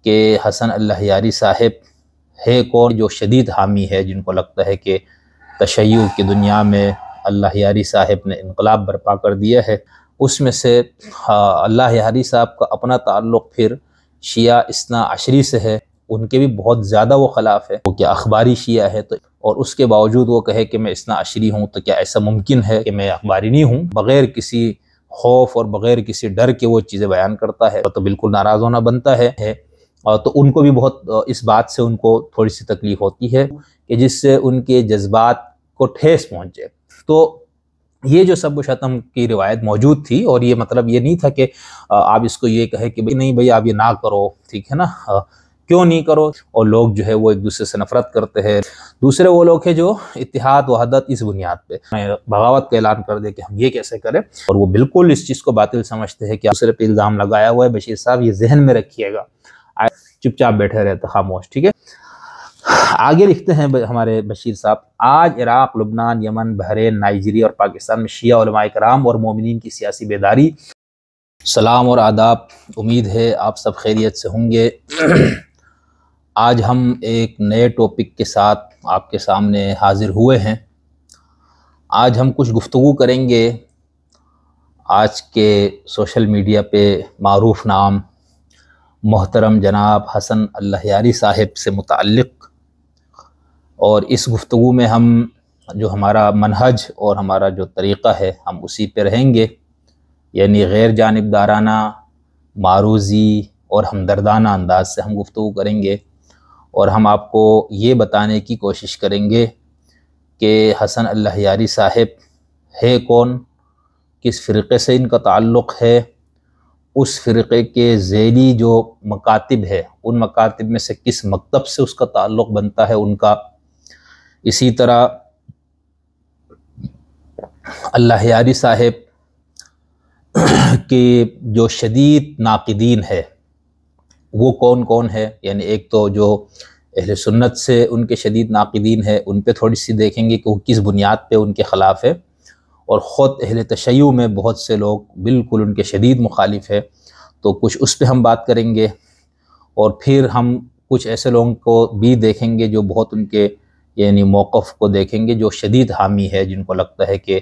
کہ حسن اللہیاری صاحب ہے کون جو شدید حامی ہے، جن کو لگتا ہے کہ تشیع کی دنیا میں اللہیاری صاحب نے انقلاب برپا کر دیا ہے۔ اس میں سے اللہیاری صاحب کا اپنا تعلق پھر شیعہ اثنا عشری سے ہے، ان کے بھی بہت زیادہ وہ خلاف ہے، وہ کیا اخباری شیعہ ہے، تو اور اس کے باوجود وہ کہے کہ میں اثنا عشری ہوں، تو کیا ایسا ممکن ہے کہ میں اخباری نہیں ہوں؟ بغیر کسی خوف اور بغیر کسی ڈر کے وہ چیزیں بیان کرتا ہے تو بالکل ناراض ہونا بنتا ہے۔ تو ان کو بھی بہت اس بات سے ان کو تھوڑی سی تکلیف ہوتی ہے کہ جس سے ان کے جذبات کو ٹھیس پہنچے۔ تو یہ جو سب و شتم کی روایت موجود تھی، اور یہ مطلب یہ نہیں تھا کہ آپ اس کو یہ کہے کہ نہیں بھئی آپ یہ نہ کرو، ٹھیک ہے نا، کیوں نہیں کرو؟ اور لوگ جو ہے وہ ایک دوسرے سے نفرت کرتے ہیں۔ دوسرے وہ لوگ ہیں جو اتحاد وحدت اس بنیاد پہ بغاوت کا اعلان کر دے کہ ہم یہ کیسے کریں، اور وہ بالکل اس چیز کو باطل سمجھتے ہیں کہ دوسرے پہ الزام لگایا ہوا ہے۔ بشیر صاحب یہ ذہن میں رکھیے گا، چپ چاپ بیٹھے رہتے خاموش، ٹھیک ہے۔ آگے لکھتے ہیں ہمارے بشیر صاحب، آج عراق، لبنان، یمن، بحرین، نائجیریا اور پاکستان میں شیعہ علماء کرام اور مومنین کی سیاسی بیداری۔ سلام اور آداب، امید ہے آپ سب خیریت سے ہوں گے۔ آج ہم ایک نئے ٹاپک کے ساتھ آپ کے سامنے حاضر ہوئے ہیں۔ آج ہم کچھ گفتگو کریں گے آج کے سوشل میڈیا پہ معروف نام محترم جناب حسن اللہیاری صاحب سے متعلق، اور اس گفتگو میں ہم جو ہمارا منہج اور ہمارا جو طریقہ ہے ہم اسی پہ رہیں گے، یعنی غیر جانبدارانہ، معروضی اور ہمدردانہ انداز سے ہم گفتگو کریں گے، اور ہم آپ کو یہ بتانے کی کوشش کریں گے کہ حسن اللہیاری صاحب ہے کون، کس فرقے سے ان کا تعلق ہے، اس فرقے کے ذیلی جو مکاتب ہے ان مکاتب میں سے کس مکتب سے اس کا تعلق بنتا ہے ان کا۔ اسی طرح اللہیاری صاحب کے جو شدید ناقدین ہے وہ کون کون ہے، یعنی ایک تو جو اہل سنت سے ان کے شدید ناقدین ہے ان پہ تھوڑی سی دیکھیں گے کہ وہ کس بنیاد پہ ان کے خلاف ہے، اور خود اہل تشیع میں بہت سے لوگ بالکل ان کے شدید مخالف ہے، تو کچھ اس پہ ہم بات کریں گے، اور پھر ہم کچھ ایسے لوگوں کو بھی دیکھیں گے جو بہت ان کے یعنی موقف کو دیکھیں گے، جو شدید حامی ہے، جن کو لگتا ہے کہ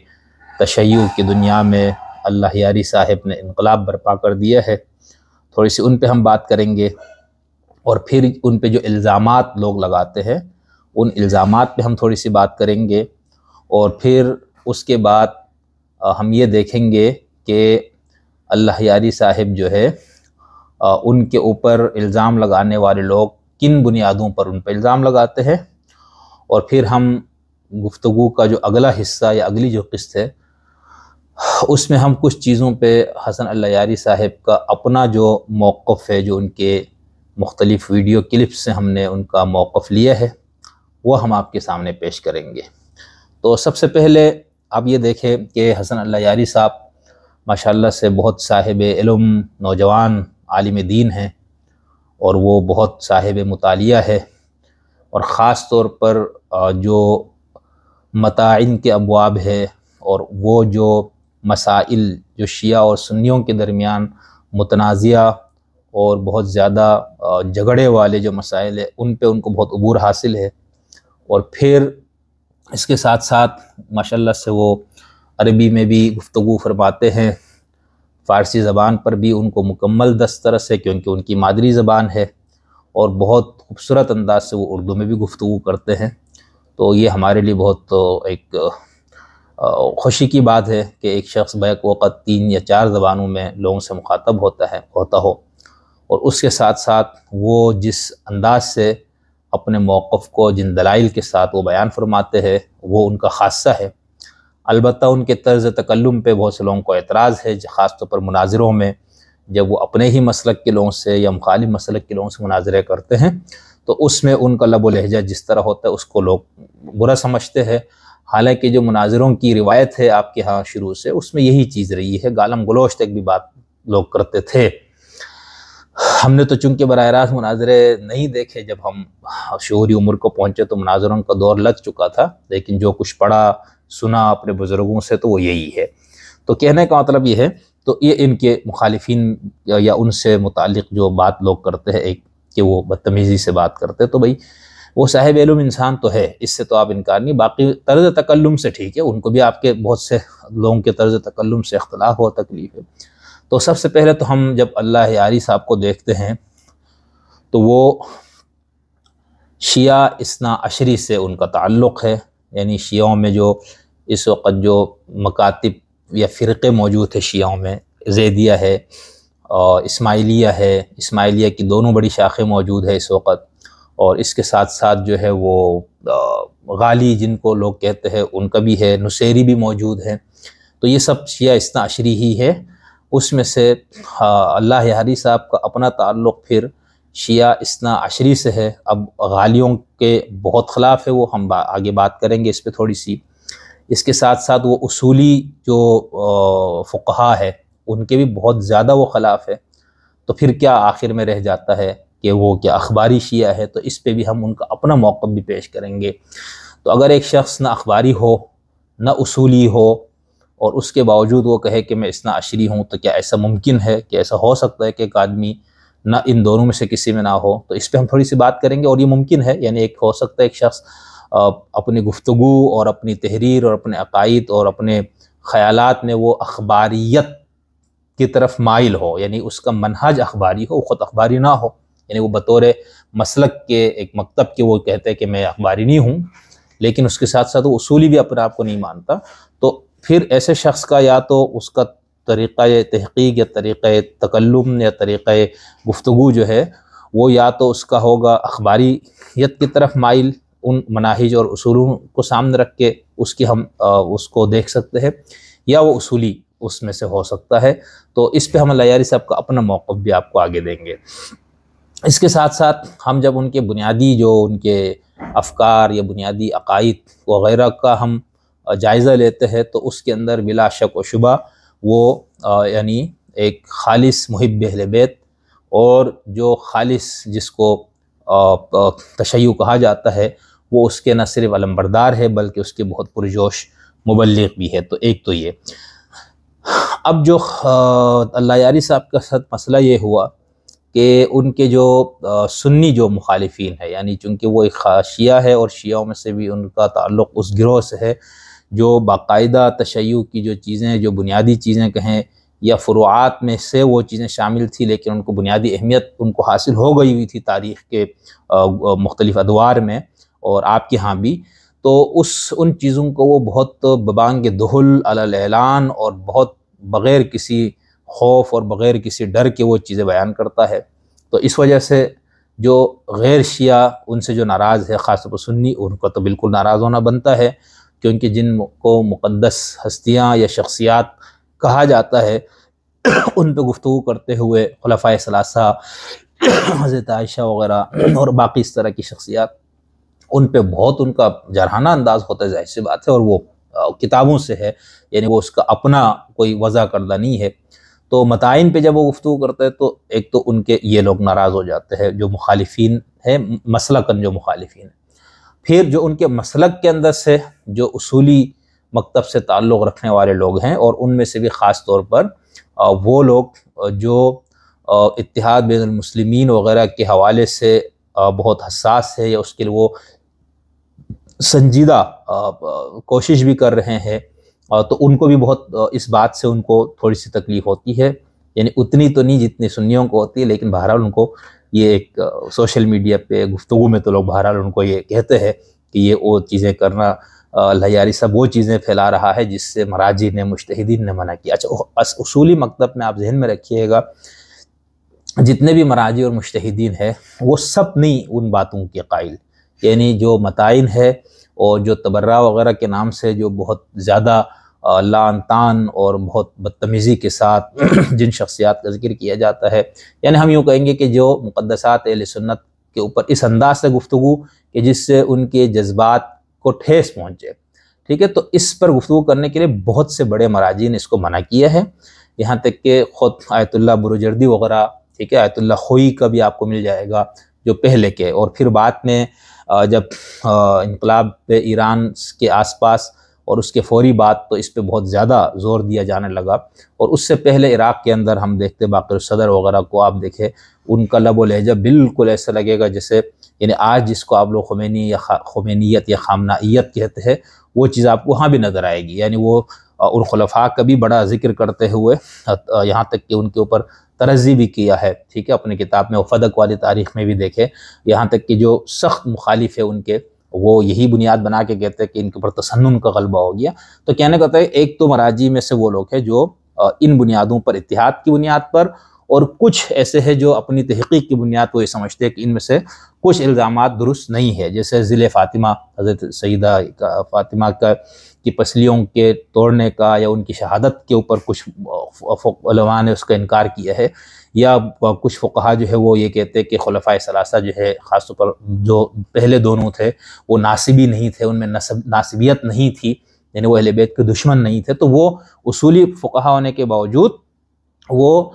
تشیع کی دنیا میں اللہیاری صاحب نے انقلاب برپا کر دیا ہے، تھوڑی سی ان پہ ہم بات کریں گے، اور پھر ان پہ جو الزامات لوگ لگاتے ہیں ان الزامات پہ ہم تھوڑی سی بات کریں گے، اور پھر اس کے بعد ہم یہ دیکھیں گے کہ اللہیاری صاحب جو ہے ان کے اوپر الزام لگانے والے لوگ کن بنیادوں پر ان پہ الزام لگاتے ہیں، اور پھر ہم گفتگو کا جو اگلا حصہ یا اگلی جو قسط ہے اس میں ہم کچھ چیزوں پہ حسن اللہیاری صاحب کا اپنا جو موقف ہے، جو ان کے مختلف ویڈیو کلپس سے ہم نے ان کا موقف لیا ہے، وہ ہم آپ کے سامنے پیش کریں گے۔ تو سب سے پہلے آپ یہ دیکھیں کہ حسن اللہیاری صاحب ماشاءاللہ سے بہت صاحب علم نوجوان عالم دین ہیں، اور وہ بہت صاحب مطالعہ ہے، اور خاص طور پر جو متاعن کے ابواب ہے اور وہ جو مسائل جو شیعہ اور سنیوں کے درمیان متنازعہ اور بہت زیادہ جھگڑے والے جو مسائل ہیں ان پہ ان کو بہت عبور حاصل ہے، اور پھر اس کے ساتھ ساتھ ماشاءاللہ سے وہ عربی میں بھی گفتگو فرماتے ہیں، فارسی زبان پر بھی ان کو مکمل دسترس ہے کیونکہ ان کی مادری زبان ہے، اور بہت خوبصورت انداز سے وہ اردو میں بھی گفتگو کرتے ہیں۔ تو یہ ہمارے لیے بہت ایک خوشی کی بات ہے کہ ایک شخص بیک وقت 3 یا 4 زبانوں میں لوگوں سے مخاطب ہوتا ہو، اور اس کے ساتھ ساتھ وہ جس انداز سے اپنے موقف کو جن دلائل کے ساتھ وہ بیان فرماتے ہیں وہ ان کا خاصہ ہے۔ البتہ ان کے طرز تکلم پہ بہت سے لوگوں کو اعتراض ہے، خاص طور پر مناظروں میں جب وہ اپنے ہی مسلک کے لوگوں سے یا مخالف مسلک کے لوگوں سے مناظرے کرتے ہیں تو اس میں ان کا لب و لہجہ جس طرح ہوتا ہے اس کو لوگ برا سمجھتے ہیں، حالانکہ جو مناظروں کی روایت ہے آپ کے ہاں شروع سے اس میں یہی چیز رہی ہے، گالم گلوچ تک بھی بات لوگ کرتے تھے۔ ہم نے تو چونکہ براہ راست مناظرے نہیں دیکھے، جب ہم شعوری عمر کو پہنچے تو مناظروں کا دور لگ چکا تھا، لیکن جو کچھ پڑھا سنا اپنے بزرگوں سے تو وہ یہی ہے۔ تو کہنے کا مطلب یہ ہے، تو یہ ان کے مخالفین یا ان سے متعلق جو بات لوگ کرتے ہیں ایک کہ وہ بدتمیزی سے بات کرتے، تو بھائی وہ صاحب علم انسان تو ہے، اس سے تو آپ انکار نہیں، باقی طرز تکلم سے ٹھیک ہے، ان کو بھی آپ کے بہت سے لوگوں کے طرز تکلم سے اختلاف ہو، تکلیف ہے۔ تو سب سے پہلے تو ہم جب اللہ یاری صاحب کو دیکھتے ہیں تو وہ شیعہ اثنا عشری سے ان کا تعلق ہے، یعنی شیعوں میں جو اس وقت جو مکاتب یا فرقے موجود ہیں شیعوں میں، زیدیہ ہے اور اسماعیلیہ ہے، اسماعیلیہ کی دونوں بڑی شاخیں موجود ہے اس وقت، اور اس کے ساتھ ساتھ جو ہے وہ غالی جن کو لوگ کہتے ہیں ان کا بھی ہے، نصیری بھی موجود ہے، تو یہ سب شیعہ اثنا عشری ہی ہے۔ اس میں سے اللہ یاری صاحب کا اپنا تعلق پھر شیعہ اثنا عشری سے ہے۔ اب غالیوں کے بہت خلاف ہے وہ، ہم آگے بات کریں گے اس پہ تھوڑی سی۔ اس کے ساتھ ساتھ وہ اصولی جو فقہا ہے ان کے بھی بہت زیادہ وہ خلاف ہے، تو پھر کیا آخر میں رہ جاتا ہے کہ وہ کیا اخباری شیعہ ہے، تو اس پہ بھی ہم ان کا اپنا موقف بھی پیش کریں گے۔ تو اگر ایک شخص نہ اخباری ہو نہ اصولی ہو اور اس کے باوجود وہ کہے کہ میں اثنا عشری ہوں، تو کیا ایسا ممکن ہے کہ ایسا ہو سکتا ہے کہ ایک آدمی نہ ان دونوں میں سے کسی میں نہ ہو؟ تو اس پہ ہم تھوڑی سی بات کریں گے، اور یہ ممکن ہے، یعنی ایک ہو سکتا ہے ایک شخص اپنی گفتگو اور اپنی تحریر اور اپنے عقائد اور اپنے خیالات میں وہ اخباریت کی طرف مائل ہو، یعنی اس کا منہج اخباری ہو، وہ خود اخباری نہ ہو، یعنی وہ بطور مسلک کے ایک مکتب کے وہ کہتے ہیں کہ میں اخباری نہیں ہوں، لیکن اس کے ساتھ ساتھ وہ اصولی بھی اپنے آپ کو نہیں مانتا، تو پھر ایسے شخص کا یا تو اس کا طریقہ تحقیق یا طریقہ تکلم یا طریقہ گفتگو جو ہے وہ یا تو اس کا ہوگا اخباریت کی طرف مائل، ان مناہج اور اصولوں کو سامنے رکھ کے اس کی ہم اس کو دیکھ سکتے ہیں، یا وہ اصولی اس میں سے ہو سکتا ہے۔ تو اس پہ ہم اللہ یاری صاحب کا اپنا موقف بھی آپ کو آگے دیں گے۔ اس کے ساتھ ساتھ ہم جب ان کے بنیادی جو ان کے افکار یا بنیادی عقائد وغیرہ کا ہم جائزہ لیتے ہیں تو اس کے اندر بلا شک و شبہ وہ یعنی ایک خالص محب اہل بیت، اور جو خالص جس کو تشیع کہا جاتا ہے وہ اس کے نہ صرف علمبردار ہے بلکہ اس کے بہت پرجوش مبلغ بھی ہے۔ تو ایک تو یہ۔ اب جو اللہ یاری صاحب کا ساتھ مسئلہ یہ ہوا کہ ان کے جو سنی جو مخالفین ہے، یعنی چونکہ وہ ایک شیعہ ہے اور شیعوں میں سے بھی ان کا تعلق اس گروہ سے ہے جو باقاعدہ تشیع کی جو چیزیں، جو بنیادی چیزیں کہیں یا فروعات میں سے وہ چیزیں شامل تھی، لیکن ان کو بنیادی اہمیت ان کو حاصل ہو گئی ہوئی تھی تاریخ کے مختلف ادوار میں اور آپ کے ہاں بھی، تو ان چیزوں کو وہ بہت ببانگ دہل علی الاعلان اور بہت بغیر کسی خوف اور بغیر کسی ڈر کے وہ چیزیں بیان کرتا ہے۔ تو اس وجہ سے جو غیر شیعہ ان سے جو ناراض ہے، خاص طور پر سنی، ان کو تو بالکل ناراض ہونا بنتا ہے، کیونکہ جن کو مقدس ہستیاں یا شخصیات کہا جاتا ہے ان پہ گفتگو کرتے ہوئے خلفائے ثلاثہ، حضرت عائشہ وغیرہ اور باقی اس طرح کی شخصیات، ان پہ بہت ان کا جرحانہ انداز ہوتا ہے، ظاہر سی بات ہے، اور وہ کتابوں سے ہے، یعنی وہ اس کا اپنا کوئی وضع کردہ نہیں ہے۔ تو متائن پہ جب وہ گفتگو کرتے ہیں تو ایک تو ان کے یہ لوگ ناراض ہو جاتے ہیں جو مخالفین ہیں، مسلکاً جو مخالفین ہیں۔ پھر جو ان کے مسلک کے اندر سے جو اصولی مکتب سے تعلق رکھنے والے لوگ ہیں، اور ان میں سے بھی خاص طور پر وہ لوگ جو اتحاد بین المسلمین وغیرہ کے حوالے سے بہت حساس ہے یا اس کے لیے وہ سنجیدہ کوشش بھی کر رہے ہیں، تو ان کو بھی بہت اس بات سے ان کو تھوڑی سی تکلیف ہوتی ہے، یعنی اتنی تو نہیں جتنی سنیوں کو ہوتی ہے، لیکن بہرحال ان کو یہ ایک سوشل میڈیا پہ گفتگو میں تو لوگ بہرحال ان کو یہ کہتے ہیں کہ یہ وہ چیزیں کرنا، اللہ یاری صاحب وہ چیزیں پھیلا رہا ہے جس سے مراجع نے، مجتہدین نے منع کیا۔ اچھا، اصولی مکتب میں آپ ذہن میں رکھیے گا جتنے بھی مراجع اور مجتہدین ہیں وہ سب نہیں ان باتوں کے قائل، یعنی جو متائن ہے اور جو تبرع وغیرہ کے نام سے جو بہت زیادہ لعن طعن اور بہت بدتمیزی کے ساتھ جن شخصیات کا ذکر کیا جاتا ہے، یعنی ہم یوں کہیں گے کہ جو مقدسات اہل سنت کے اوپر اس انداز سے گفتگو کہ جس سے ان کے جذبات کو ٹھیس پہنچے، ٹھیک ہے، تو اس پر گفتگو کرنے کے لیے بہت سے بڑے مراجع نے اس کو منع کیا ہے، یہاں تک کہ خود آیت اللہ بروجردی وغیرہ، ٹھیک ہے، آیت اللہ خوئی کا بھی آپ کو مل جائے گا جو پہلے کے، اور پھر بعد میں جب انقلاب ایران کے آس پاس اور اس کے فوری بعد تو اس پہ بہت زیادہ زور دیا جانے لگا، اور اس سے پہلے عراق کے اندر ہم دیکھتے باقر الصدر وغیرہ کو آپ دیکھیں، ان کا لب و لہجہ بالکل ایسا لگے گا جیسے یعنی آج جس کو آپ لوگ خمینی یا خمینیت یا خامنائیت کہتے ہیں وہ چیز آپ کو وہاں بھی نظر آئے گی۔ یعنی وہ ان خلفاء کا بھی بڑا ذکر کرتے ہوئے یہاں تک کہ ان کے اوپر ترضی بھی کیا ہے، ٹھیک ہے، اپنی کتاب میں فدق والی تاریخ میں بھی دیکھے، یہاں تک کہ جو سخت مخالف ہے ان کے وہ یہی بنیاد بنا کے کہتے ہیں کہ ان کے اوپر تسنن کا غلبہ ہو گیا۔ تو کہنے کا ہے ایک تو مراجع میں سے وہ لوگ ہیں جو ان بنیادوں پر، اتحاد کی بنیاد پر، اور کچھ ایسے ہیں جو اپنی تحقیق کی بنیاد کو یہ سمجھتے ہیں کہ ان میں سے کچھ الزامات درست نہیں ہے، جیسے ذل فاطمہ، حضرت سیدہ فاطمہ کی پسلیوں کے توڑنے کا یا ان کی شہادت کے اوپر کچھ علماء نے اس کا انکار کیا ہے، یا کچھ فقہا جو ہے وہ یہ کہتے ہیں کہ خلفائے ثلاثہ جو ہے خاص طور پر جو پہلے دونوں تھے وہ ناصبی نہیں تھے، ان میں ناصبیت نہیں تھی، یعنی وہ اہل بیت کے دشمن نہیں تھے۔ تو وہ اصولی فقہا ہونے کے باوجود وہ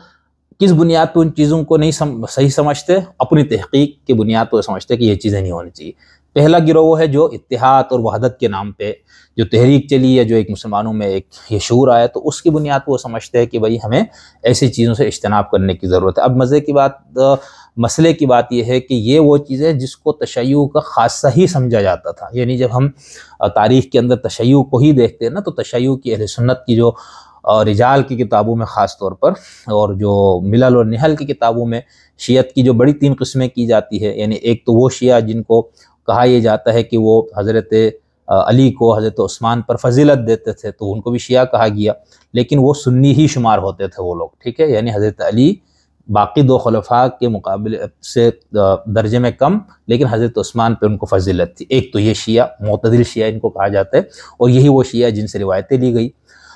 کس بنیاد پہ ان چیزوں کو نہیں صحیح سمجھتے؟ اپنی تحقیق کی بنیاد پہ سمجھتے کہ یہ چیزیں نہیں ہونی چاہیے۔ پہلا گروہ وہ ہے جو اتحاد اور وحدت کے نام پہ جو تحریک چلی ہے، جو ایک مسلمانوں میں ایک یہ شعور آیا، تو اس کی بنیاد پہ وہ سمجھتے ہیں کہ بھئی ہمیں ایسی چیزوں سے اجتناب کرنے کی ضرورت ہے۔ اب مزے کی بات، مسئلے کی بات یہ ہے کہ یہ وہ چیز ہے جس کو تشیع کا خاصہ ہی سمجھا جاتا تھا۔ یعنی جب ہم تاریخ کے اندر تشیع کو ہی دیکھتے ہیں نا، تو تشیع کی اہل سنت کی جو رجال کی کتابوں میں خاص طور پر، اور جو ملل اور نحل کی کتابوں میں شیعت کی جو بڑی 3 قسمیں کی جاتی ہے، یعنی ایک تو وہ شیعہ جن کو کہا یہ جاتا ہے کہ وہ حضرت علی کو، حضرت عثمان پر فضیلت دیتے تھے، تو ان کو بھی شیعہ کہا گیا، لیکن وہ سنی ہی شمار ہوتے تھے وہ لوگ، ٹھیک ہے، یعنی حضرت علی باقی 2 خلفاء کے مقابلے سے درجے میں کم، لیکن حضرت عثمان پہ ان کو فضیلت تھی۔ ایک تو یہ شیعہ، معتدل شیعہ ان کو کہا جاتا ہے، اور یہی وہ شیعہ جن سے روایتیں لی گئی۔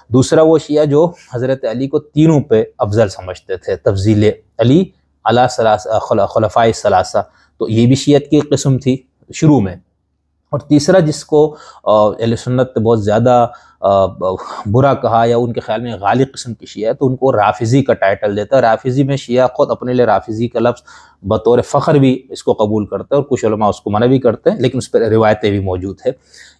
دوسرا وہ شیعہ جو حضرت علی کو تینوں پہ افضل سمجھتے تھے، تفضیل علی علی خلفائے ثلاثہ، تو یہ بھی شیعت کی قسم تھی شروع میں۔ اور تیسرا جس کو اہل سنت نے بہت زیادہ برا کہا یا ان کے خیال میں غالب قسم کی شیعہ ہے، تو ان کو رافضی کا ٹائٹل دیتا ہے۔ رافضی میں شیعہ خود اپنے لئے رافضی کا لفظ بطور فخر بھی اس کو قبول کرتے ہیں، اور کچھ علماء اس کو منع بھی کرتے ہیں، لیکن اس پر روایتیں بھی موجود ہے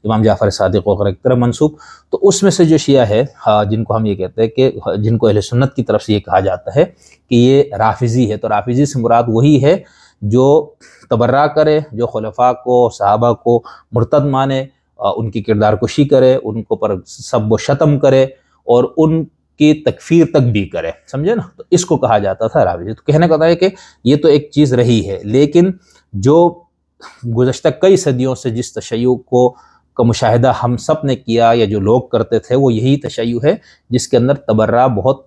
امام جعفر صادق وغیرہ کی طرف منسوب۔ تو اس میں سے جو شیعہ ہے جن کو ہم یہ کہتے ہیں کہ جن کو اہل سنت کی طرف سے یہ کہا جاتا ہے کہ یہ رافضی ہے، تو رافضی سے مراد وہی ہے جو تبرہ کرے، جو خلفاء کو، صحابہ کو مرتد مانے، ان کی کردار کشی کرے، ان کو پر سب و شتم کرے، اور ان کی تکفیر تک بھی کرے، سمجھے نا، تو اس کو کہا جاتا تھا رافضی۔ تو کہنے کا ہے کہ یہ تو ایک چیز رہی ہے، لیکن جو گزشتہ کئی صدیوں سے جس تشیع کا مشاہدہ ہم سب نے کیا یا جو لوگ کرتے تھے، وہ یہی تشیع ہے جس کے اندر تبرہ بہت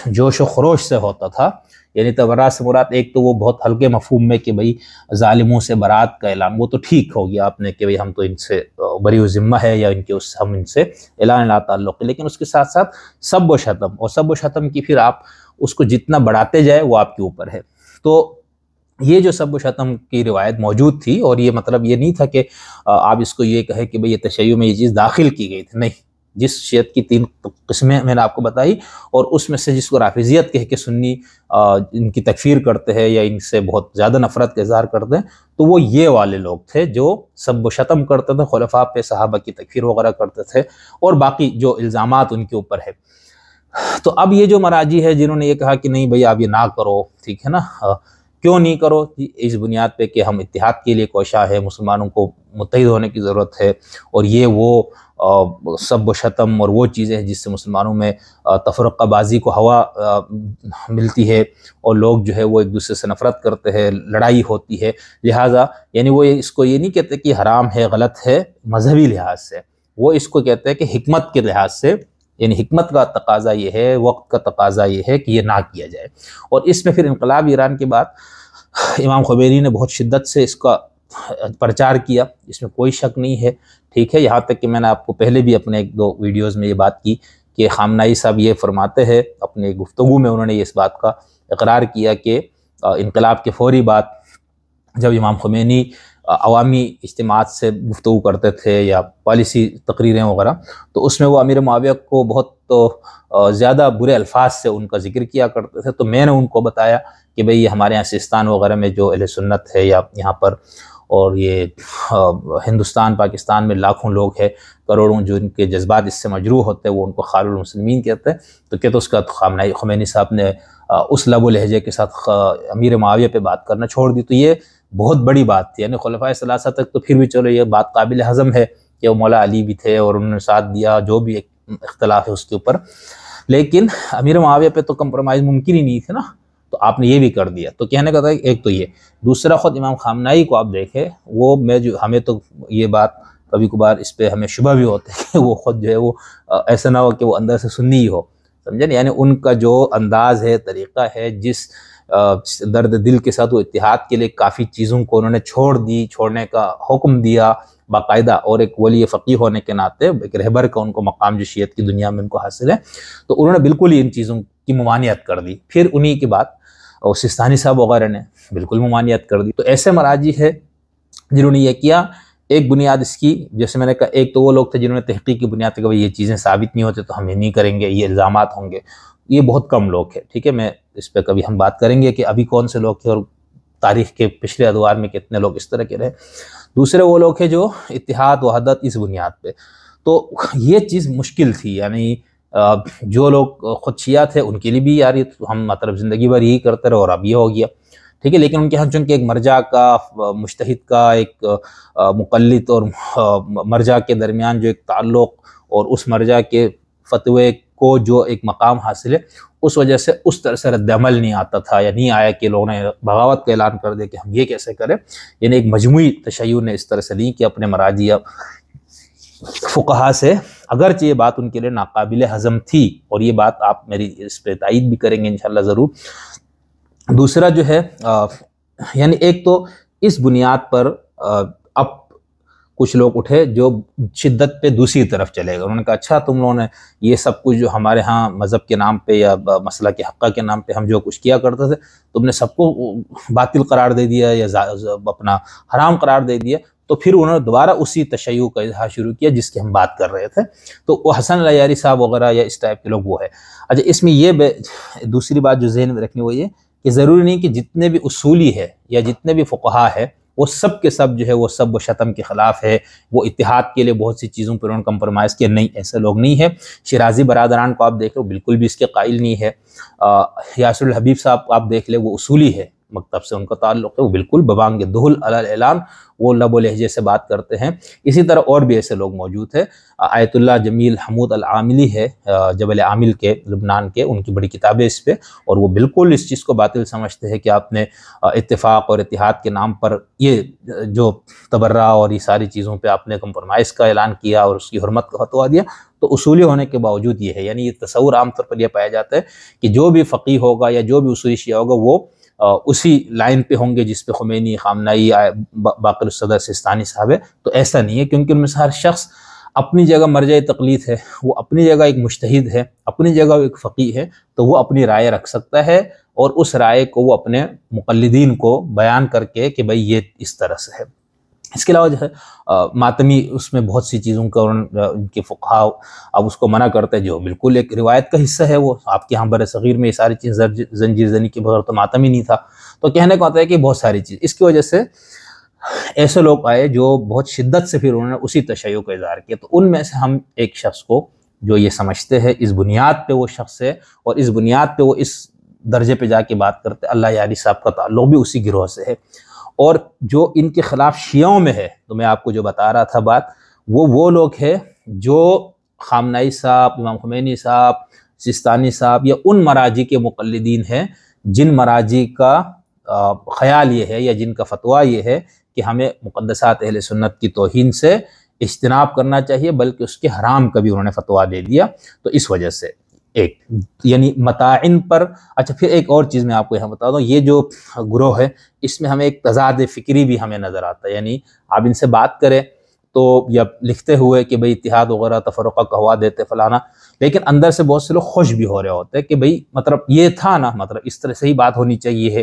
جوش و خروش سے ہوتا تھا۔ یعنی تبرہ سے مراد ایک تو وہ بہت ہلکے مفہوم میں کہ بھئی ظالموں سے برات کا اعلان، وہ تو ٹھیک ہو گیا آپ نے کہ بھئی ہم تو ان سے بری ذمہ ہے، یا ہم ان سے اعلان لا تعلق ہے، لیکن اس کے ساتھ ساتھ سب و شتم، اور سب و شتم کی پھر آپ اس کو جتنا بڑھاتے جائے وہ آپ کے اوپر ہے۔ تو یہ جو سب و شتم کی روایت موجود تھی، اور یہ مطلب یہ نہیں تھا کہ آپ اس کو یہ کہے کہ بھئی یہ تشیع میں یہ چیز داخل کی گئی تھی، نہیں، جس شیعت کی 3 قسمیں میں نے آپ کو بتائی، اور اس میں سے جس کو رافضیت کہہ کے سنی ان کی تکفیر کرتے ہیں یا ان سے بہت زیادہ نفرت کا اظہار کرتے ہیں، تو وہ یہ والے لوگ تھے جو سب و شتم کرتے تھے، خلفاء پہ، صحابہ کی تکفیر وغیرہ کرتے تھے، اور باقی جو الزامات ان کے اوپر ہے۔ تو اب یہ جو مراجع ہے جنہوں نے یہ کہا کہ نہیں بھئی آپ یہ نہ کرو، ٹھیک ہے نا، کیوں نہیں کرو؟ اس بنیاد پہ کہ ہم اتحاد کے لیے کوشاں ہے، مسلمانوں کو متحد ہونے کی ضرورت ہے، اور یہ وہ سب و شتم اور وہ چیزیں ہیں جس سے مسلمانوں میں تفرقہ بازی کو ہوا ملتی ہے، اور لوگ جو ہے وہ ایک دوسرے سے نفرت کرتے ہیں، لڑائی ہوتی ہے، لہٰذا یعنی وہ اس کو یہ نہیں کہتے کہ حرام ہے، غلط ہے مذہبی لحاظ سے، وہ اس کو کہتے ہیں کہ حکمت کے لحاظ سے، یعنی حکمت کا تقاضا یہ ہے، وقت کا تقاضا یہ ہے کہ یہ نہ کیا جائے۔ اور اس میں پھر انقلاب ایران کے بعد امام خمینی نے بہت شدت سے اس کا پرچار کیا، اس میں کوئی شک نہیں ہے، ٹھیک ہے، یہاں تک کہ میں نے آپ کو پہلے بھی اپنے 1-2 ویڈیوز میں یہ بات کی کہ خامنائی صاحب یہ فرماتے ہیں، اپنے گفتگو میں انہوں نے اس بات کا اقرار کیا کہ انقلاب کے فوری بعد جب امام خمینی عوامی اجتماعات سے گفتگو کرتے تھے یا پالیسی تقریریں وغیرہ، تو اس میں وہ امیر معاویہ کو بہت زیادہ برے الفاظ سے ان کا ذکر کیا کرتے تھے۔ تو میں نے ان کو بتایا کہ بھئی یہ ہمارے یہاں سیستان وغیرہ میں جو اہل سنت ہے یا یہاں پر اور یہ ہندوستان پاکستان میں لاکھوں لوگ ہیں، کروڑوں، جو ان کے جذبات اس سے مجروح ہوتے ہیں، وہ ان کو خال المسلمین کہتے ہیں۔ تو کہ تو اس کا خمینی صاحب نے اس لب و لہجے کے ساتھ امیر معاویہ پہ بات کرنا چھوڑ دی، تو یہ بہت بڑی بات تھی۔ یعنی خلفائے ثلاثہ تک تو پھر بھی چلو یہ بات قابل ہضم ہے کہ وہ مولا علی بھی تھے اور انہوں نے ساتھ دیا، جو بھی ایک اختلاف ہے اس کے اوپر، لیکن امیر معاویہ پہ تو کمپرومائز ممکن ہی نہیں تھے نا، تو آپ نے یہ بھی کر دیا۔ تو کہنے کا تھا ایک تو یہ، دوسرا خود امام خامنہئی کو آپ دیکھیں، وہ ہمیں تو یہ بات کبھی کبھار اس پہ ہمیں شبہ بھی ہوتا ہے کہ وہ خود جو ہے وہ ایسا نہ ہو کہ وہ اندر سے سنی ہی ہو، سمجھے، یعنی ان کا جو انداز ہے، طریقہ ہے، جس درد دل کے ساتھ وہ اتحاد کے لیے کافی چیزوں کو انہوں نے چھوڑنے کا حکم دیا باقاعدہ، اور ایک ولی فقیہ ہونے کے ناطے ایک رہبر کا ان کو مقام جو شیعت کی دنیا میں ان کو حاصل ہے، تو انہوں نے بالکل ہی ان چیزوں کی ممانعت کر دی۔ پھر انہی کے بعد اور سستانی صاحب وغیرہ نے بالکل ممانعت کر دی۔ تو ایسے مراجع ہے جنہوں نے یہ کیا۔ ایک بنیاد اس کی، جیسے میں نے کہا، ایک تو وہ لوگ تھے جنہوں نے تحقیق کی بنیاد پہ کہ یہ چیزیں ثابت نہیں ہوتے تو ہم یہ نہیں کریں گے، یہ الزامات ہوں گے۔ یہ بہت کم لوگ ہیں، ٹھیک ہے، میں اس پہ کبھی ہم بات کریں گے کہ ابھی کون سے لوگ تھے اور تاریخ کے پچھلے ادوار میں کتنے لوگ اس طرح کے رہے۔ دوسرے وہ لوگ ہیں جو اتحاد وحدت اس بنیاد پہ، تو یہ چیز مشکل تھی۔ یعنی جو لوگ خود شیعہ تھے ان کے لیے بھی یار ہم مطلب زندگی بھر یہی کرتے رہے اور اب یہ ہو گیا، ٹھیک ہے، لیکن ان کے ہاں چونکہ ایک مرجع کا، مجتہد کا ایک مقلد اور مرجع کے درمیان جو ایک تعلق اور اس مرجع کے فتوے کو جو ایک مقام حاصل ہے، اس وجہ سے اس طرح سے رد عمل نہیں آتا تھا، یا نہیں آیا کہ لوگوں نے بغاوت کا اعلان کر دیا کہ ہم یہ کیسے کریں۔ یعنی ایک مجموعی تشیع نے اس طرح سے لی کہ اپنے مراجع فقہا سے، اگرچہ یہ بات ان کے لیے ناقابل ہضم تھی، اور یہ بات آپ میری اس پہ تائید بھی کریں گے انشاءاللہ ضرور۔ دوسرا جو ہے یعنی ایک تو اس بنیاد پر اب کچھ لوگ اٹھے جو شدت پہ دوسری طرف چلے گئے۔ انہوں نے کہا اچھا تم لوگوں نے یہ سب کچھ جو ہمارے ہاں مذہب کے نام پہ یا مسئلہ کے حقہ کے نام پہ ہم جو کچھ کیا کرتے تھے، تم نے سب کو باطل قرار دے دیا یا اپنا حرام قرار دے دیا۔ تو پھر انہوں نے دوبارہ اسی تشیع کا اظہار شروع کیا جس کی ہم بات کر رہے تھے، تو وہ حسن العیاری صاحب وغیرہ یا اس ٹائپ کے لوگ وہ ہے۔ اچھا، اس میں یہ دوسری بات جو ذہن میں رکھنی وہ یہ کہ ضروری نہیں کہ جتنے بھی اصولی ہے یا جتنے بھی فقہا ہے وہ سب کے سب جو ہے وہ سب و شتم کے خلاف ہے، وہ اتحاد کے لیے بہت سی چیزوں پر انہوں نے کمپرومائز کیا، نہیں، ایسے لوگ نہیں ہے۔ شیرازی برادران کو آپ دیکھ لو، بالکل بھی اس کے قائل نہیں ہے۔ یاسر الحبیب صاحب آپ دیکھ لیں، وہ اصولی ہے، مکتب سے ان کا تعلق ہے، وہ بالکل ببانگ دہل علی الاعلان وہ لب و لہجے سے بات کرتے ہیں۔ اسی طرح اور بھی ایسے لوگ موجود ہیں۔ آیت اللہ جمیل حمود العاملی ہے جبل عامل کے، لبنان کے، ان کی بڑی کتابیں اس پہ، اور وہ بالکل اس چیز کو باطل سمجھتے ہیں کہ آپ نے اتفاق اور اتحاد کے نام پر یہ جو تبرع اور یہ ساری چیزوں پہ آپ نے کمپرومائز کا اعلان کیا اور اس کی حرمت کا فتویٰ دیا۔ تو اصولی ہونے کے باوجود یہ ہے، یعنی یہ تصور عام طور پر یہ پایا جاتا ہے کہ جو بھی فقیہ ہوگا یا جو بھی اصولی شیعہ ہوگا وہ اسی لائن پہ ہوں گے جس پہ خمینی، خامنہئی، باقر الصدر، سستانی صاحب ہے۔ تو ایسا نہیں ہے، کیونکہ ان میں سے ہر شخص اپنی جگہ مرجع تقلید ہے، وہ اپنی جگہ ایک مجتہد ہے، اپنی جگہ ایک فقیہ ہے، تو وہ اپنی رائے رکھ سکتا ہے، اور اس رائے کو وہ اپنے مقلدین کو بیان کر کے کہ بھئی یہ اس طرح سے ہے۔ اس کے علاوہ جو ہے ماتمی، اس میں بہت سی چیزوں کا ان کے فقہاء اب اس کو منع کرتے ہیں، جو بالکل ایک روایت کا حصہ ہے۔ وہ آپ کے ہاں بر صغیر میں یہ ساری چیز زنجیر زنی کے بغیر تو ماتم ہی نہیں تھا۔ تو کہنے کو آتا ہے کہ بہت ساری چیز، اس کی وجہ سے ایسے لوگ آئے جو بہت شدت سے پھر انہوں نے اسی تشیع کا اظہار کیا۔ تو ان میں سے ہم ایک شخص کو جو یہ سمجھتے ہیں اس بنیاد پہ وہ شخص ہے، اور اس بنیاد پہ وہ اس درجے پہ جا کے بات کرتے، اللہ یاری صاحب کا تعلق بھی اسی گروہ سے ہے۔ اور جو ان کے خلاف شیعوں میں ہے، تو میں آپ کو جو بتا رہا تھا بات، وہ لوگ ہیں جو خامنہئی صاحب، امام خمینی صاحب، سستانی صاحب یا ان مراجع کے مقلدین ہیں جن مراجع کا خیال یہ ہے یا جن کا فتویٰ یہ ہے کہ ہمیں مقدسات اہل سنت کی توہین سے اجتناب کرنا چاہیے، بلکہ اس کے حرام کا بھی انہوں نے فتویٰ دے دیا۔ تو اس وجہ سے ایک یعنی متاعن پر۔ اچھا، پھر ایک اور چیز میں آپ کو یہاں بتا دوں، یہ جو گروہ ہے اس میں ہمیں ایک تضاد فکری بھی ہمیں نظر آتا ہے۔ یعنی آپ ان سے بات کریں تو یا لکھتے ہوئے کہ بھئی اتحاد وغیرہ تفرقہ کا ہوا دیتے فلانا، لیکن اندر سے بہت سے لوگ خوش بھی ہو رہے ہوتے ہیں کہ بھئی مطلب یہ تھا نا، مطلب اس طرح سے ہی بات ہونی چاہیے ہے،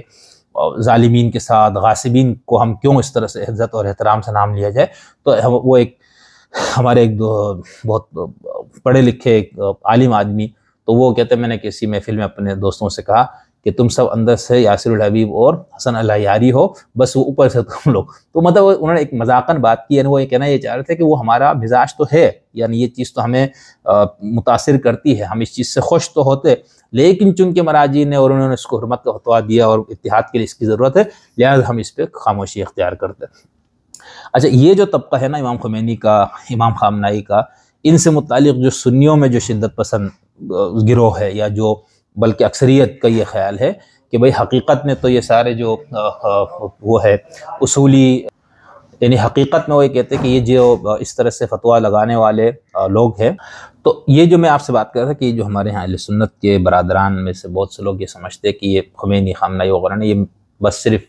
ظالمین کے ساتھ غاصبین کو ہم کیوں اس طرح سے عزت اور احترام سے نام لیا جائے۔ تو وہ ایک ہمارے ایک بہت پڑھے لکھے ایک عالم آدمی، تو وہ کہتے ہیں، میں نے کسی محفل میں اپنے دوستوں سے کہا کہ تم سب اندر سے یاسر الحبیب اور حسن اللہ یاری ہو، بس وہ اوپر سے تم لوگ. تو مطلب انہوں نے ایک مذاقاً بات کی، یعنی وہ یہ کہنا یہ چاہ رہے تھے کہ وہ ہمارا مزاج تو ہے، یعنی یہ چیز تو ہمیں متاثر کرتی ہے، ہم اس چیز سے خوش تو ہوتے، لیکن چونکہ مراجی نے اور انہوں نے اس کو حرمت کا فتویٰ دیا اور اتحاد کے لیے اس کی ضرورت ہے، لہٰذا ہم اس پہ خاموشی اختیار کرتے. اچھا، یہ جو طبقہ ہے نا امام خمینی کا، امام خامنائی کا، ان سے متعلق جو سنیوں میں جو شدت پسند گروہ ہے، یا جو بلکہ اکثریت کا یہ خیال ہے کہ بھئی حقیقت میں تو یہ سارے جو وہ ہے اصولی، یعنی حقیقت میں وہ یہ کہتے ہیں کہ یہ جو اس طرح سے فتویٰ لگانے والے لوگ ہیں، تو یہ جو میں آپ سے بات کر رہا تھا کہ یہ جو ہمارے ہاں اہل سنت کے برادران میں سے بہت سے لوگ یہ سمجھتے ہیں کہ یہ خمینی، خامنائی وغیرہ نے یہ بس صرف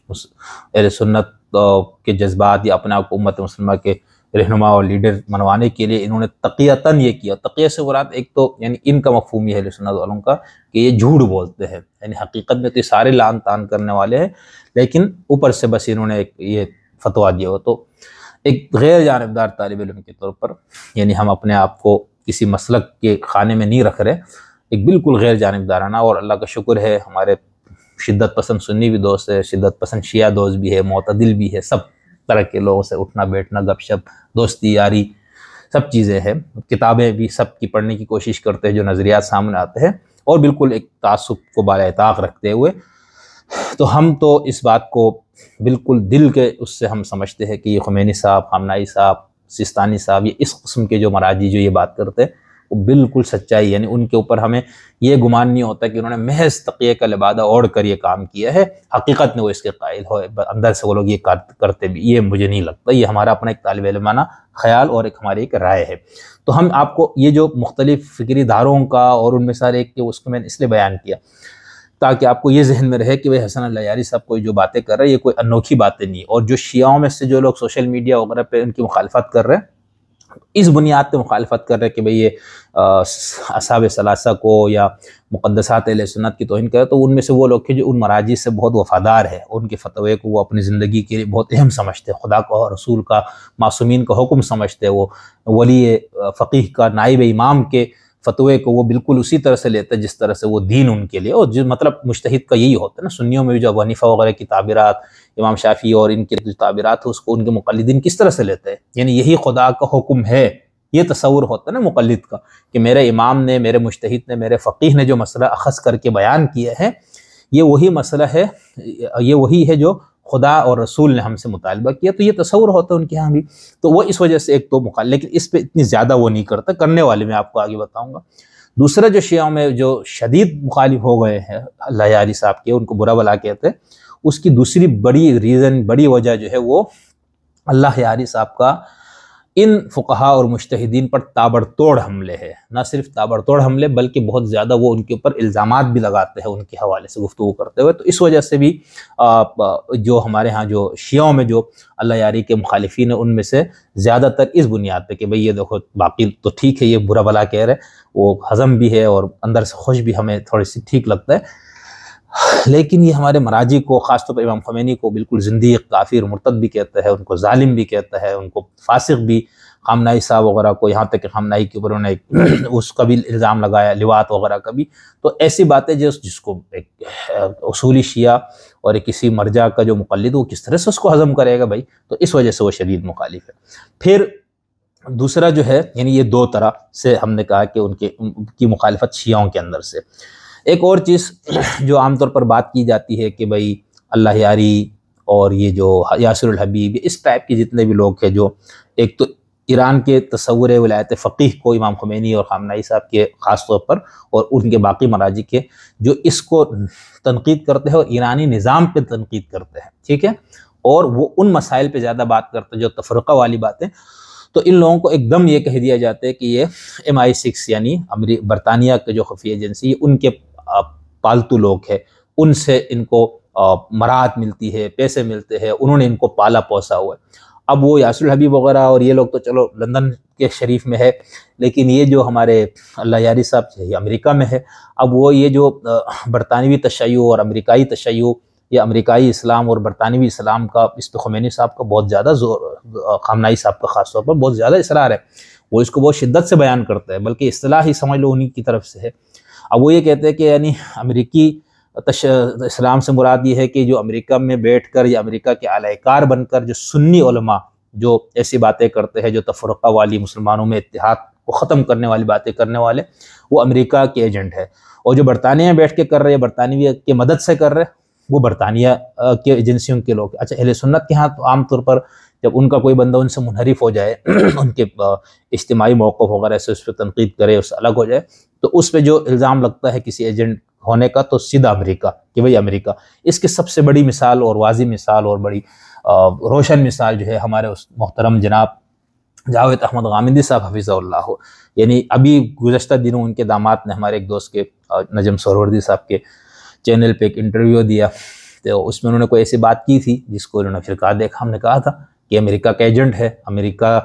اہل سنت کے جذبات یا اپنے آپ کو امت مسلمہ کے رہنما اور لیڈر منوانے کے لیے انہوں نے تقیتاً یہ کیا. تقیہ سے مراد ایک تو یعنی ان کا مفہوم یہ ہے اہل سنت والوں کا کہ یہ جھوٹ بولتے ہیں، یعنی حقیقت میں تو یہ سارے لعن طعن کرنے والے ہیں، لیکن اوپر سے بس انہوں نے ایک یہ فتویٰ دیا ہو. تو ایک غیر جانبدار طالب علم کے طور پر، یعنی ہم اپنے آپ کو کسی مسلک کے خانے میں نہیں رکھ رہے، ایک بالکل غیر جانبدارانہ، اور اللہ کا شکر ہے ہمارے شدت پسند سنی بھی دوست ہے، شدت پسند شیعہ دوست بھی ہے، معتدل بھی ہے، سب طرح کے لوگوں سے اٹھنا بیٹھنا، گپ شپ، دوستی یاری، سب چیزیں ہیں. کتابیں بھی سب کی پڑھنے کی کوشش کرتے ہیں جو نظریات سامنے آتے ہیں، اور بالکل ایک تعصب کو بالائے طاق رکھتے ہوئے. تو ہم تو اس بات کو بالکل دل کے اس سے ہم سمجھتے ہیں کہ یہ خمینی صاحب، خامنائی صاحب، سیستانی صاحب، یہ اس قسم کے جو مراجی جو یہ بات کرتے ہیں وہ بالکل سچائی، یعنی ان کے اوپر ہمیں یہ گمان نہیں ہوتا کہ انہوں نے محض تقیہ کا لبادہ اوڑھ کر یہ کام کیا ہے، حقیقت میں وہ اس کے قائل ہو، اندر سے وہ لوگ یہ کرتے بھی، یہ مجھے نہیں لگتا. یہ ہمارا اپنا ایک طالب علمانہ خیال اور ایک ہماری ایک رائے ہے. تو ہم آپ کو یہ جو مختلف فکری دھاروں کا اور ان میں سارے ایک اس کو میں نے اس لیے بیان کیا تاکہ آپ کو یہ ذہن میں رہے کہ وہ حسن اللہ یاری صاحب کوئی جو باتیں کر رہے ہیں یہ کوئی انوکھی باتیں نہیں، اور جو شیعوں میں سے جو لوگ سوشل میڈیا وغیرہ پہ ان کی مخالفت کر رہے ہیں، اس بنیاد پہ مخالفت کر رہے ہیں کہ بھئی یہ اصحاب ثلاثہ کو یا مقدسات اہل سنت کی توہین کرے، تو ان میں سے وہ لوگ جو ان مراجع سے بہت وفادار ہے، ان کے فتوے کو وہ اپنی زندگی کے لیے بہت اہم سمجھتے ہیں، خدا کا رسول کا، معصومین کا حکم سمجھتے ہیں، وہ ولی فقیہ کا، نائب امام کے فتوے کو وہ بالکل اسی طرح سے لیتے ہیں جس طرح سے وہ دین ان کے لیے، اور جو مطلب مجتہد کا یہی ہوتا ہے نا. سنیوں میں بھی جو ابو حنیفہ وغیرہ کی تعبیرات، امام شافعی اور ان کے جو تعبیرات ہیں اس کو ان کے مقلدین کس طرح سے لیتے ہیں، یعنی یہی خدا کا حکم ہے، یہ تصور ہوتا ہے نا مقلد کا کہ میرے امام نے، میرے مجتہد نے، میرے فقیہ نے جو مسئلہ اخذ کر کے بیان کیا ہے، یہ وہی مسئلہ ہے، یہ وہی ہے جو خدا اور رسول نے ہم سے مطالبہ کیا. تو یہ تصور ہوتا ہے ان کے ہاں بھی. تو وہ اس وجہ سے ایک تو مخالف، لیکن اس پہ اتنی زیادہ وہ نہیں کرتا، کرنے والے میں آپ کو آگے بتاؤں گا. دوسرا جو شیعوں میں جو شدید مخالف ہو گئے ہیں اللہ یاری صاحب کے، ان کو برا بلا کہتے ہیں، اس کی دوسری بڑی وجہ جو ہے وہ اللہ یاری صاحب کا ان فقہا اور مجتہدین پر تابڑتوڑ حملے ہے. نہ صرف تابڑتوڑ حملے بلکہ بہت زیادہ وہ ان کے اوپر الزامات بھی لگاتے ہیں ان کے حوالے سے گفتگو کرتے ہوئے. تو اس وجہ سے بھی جو ہمارے ہاں جو شیعوں میں جو اللہ یاری کے مخالفین ہیں ان میں سے زیادہ تر اس بنیاد پہ کہ بھئی یہ دیکھو باقی تو ٹھیک ہے، یہ برا بلا کہہ رہے، وہ ہضم بھی ہے اور اندر سے خوش بھی، ہمیں تھوڑی سی ٹھیک لگتا ہے، لیکن یہ ہمارے مراجی کو، خاص طور پر امام خمینی کو بالکل زندیق، کافر، مرتد بھی کہتا ہے، ان کو ظالم بھی کہتا ہے، ان کو فاسق بھی، خامنائی صاحب وغیرہ کو، یہاں تک کہ خامنائی کے اوپر انہوں نے اس کا بھی الزام لگایا، لواط وغیرہ کا بھی. تو ایسی باتیں جس کو ایک اصولی شیعہ اور ایک کسی مرجع کا جو مقلد وہ کس طرح سے اس کو ہضم کرے گا بھائی. تو اس وجہ سے وہ شدید مخالف ہے. پھر دوسرا جو ہے، یعنی یہ دو طرح سے ہم نے کہا کہ ان کی مخالفت شیعوں کے اندر سے. ایک اور چیز جو عام طور پر بات کی جاتی ہے کہ بھئی اللہ یاری اور یہ جو یاسر الحبیب، اس ٹائپ کے جتنے بھی لوگ ہیں جو ایک تو ایران کے تصور ولایت فقیہ کو امام خمینی اور خامنائی صاحب کے خاص طور پر اور ان کے باقی مراجع کے جو اس کو تنقید کرتے ہیں اور ایرانی نظام پہ تنقید کرتے ہیں، ٹھیک ہے، اور وہ ان مسائل پہ زیادہ بات کرتے ہیں جو تفرقہ والی باتیں. تو ان لوگوں کو ایک دم یہ کہہ دیا جاتا ہے کہ یہ MI6 یعنی برطانیہ کے جو خفیہ ایجنسی، ان کے پالتو لوگ ہیں، ان سے ان کو مراعات ملتی ہے، پیسے ملتے ہیں، انہوں نے ان کو پالا پوسا ہوا ہے. اب وہ یاسر الحبیب وغیرہ اور یہ لوگ تو چلو لندن کے شریف میں ہے، لیکن یہ جو ہمارے اللہ یاری صاحب یہ امریکہ میں ہے. اب وہ یہ جو برطانوی تشیع اور امریکائی تشیع یا امریکائی اسلام اور برطانوی اسلام کا اس پہ خمینی صاحب کا بہت زیادہ زور، خامنائی صاحب کا خاص طور پر بہت زیادہ اصرار ہے، وہ اس کو بہت شدت سے بیان کرتے ہیں، بلکہ اصطلاح ہی سمجھ لو انہی کی طرف سے ہے. اب وہ یہ کہتے ہیں کہ یعنی امریکی اسلام سے مراد یہ ہے کہ جو امریکہ میں بیٹھ کر یا امریکہ کے اعلی کار بن کر جو سنی علماء جو ایسی باتیں کرتے ہیں، جو تفرقہ والی، مسلمانوں میں اتحاد کو ختم کرنے والی باتیں کرنے والے، وہ امریکہ کے ایجنٹ ہے۔ اور جو برطانیہ میں بیٹھ کے کر رہے ہیں، برطانوی کی مدد سے کر رہے ہیں، وہ برطانیہ کے ایجنسیوں کے لوگ۔ اچھا، اہل سنت کے ہاں تو عام طور پر جب ان کا کوئی بندہ ان سے منحرف ہو جائے، ان کے اجتماعی موقف وغیرہ سے اس پہ تنقید کرے، اس سے الگ ہو جائے، تو اس پہ جو الزام لگتا ہے کسی ایجنٹ ہونے کا، تو سیدھا امریکہ کہ بھئی امریکہ۔ اس کی سب سے بڑی مثال اور واضح مثال اور بڑی روشن مثال جو ہے ہمارے اس محترم جناب جاوید احمد غامدی صاحب حفظہ اللہ ہو۔ یعنی ابھی گزشتہ دنوں ان کے داماد نے ہمارے ایک دوست کے نجم سہروردی صاحب کے چینل پہ ایک انٹرویو دیا، تو اس میں انہوں نے کوئی ایسی بات کی تھی جس کو انہوں نے پھر کہا، دیکھا ہم نے کہا تھا کہ امریکہ کا ایجنٹ ہے، امریکہ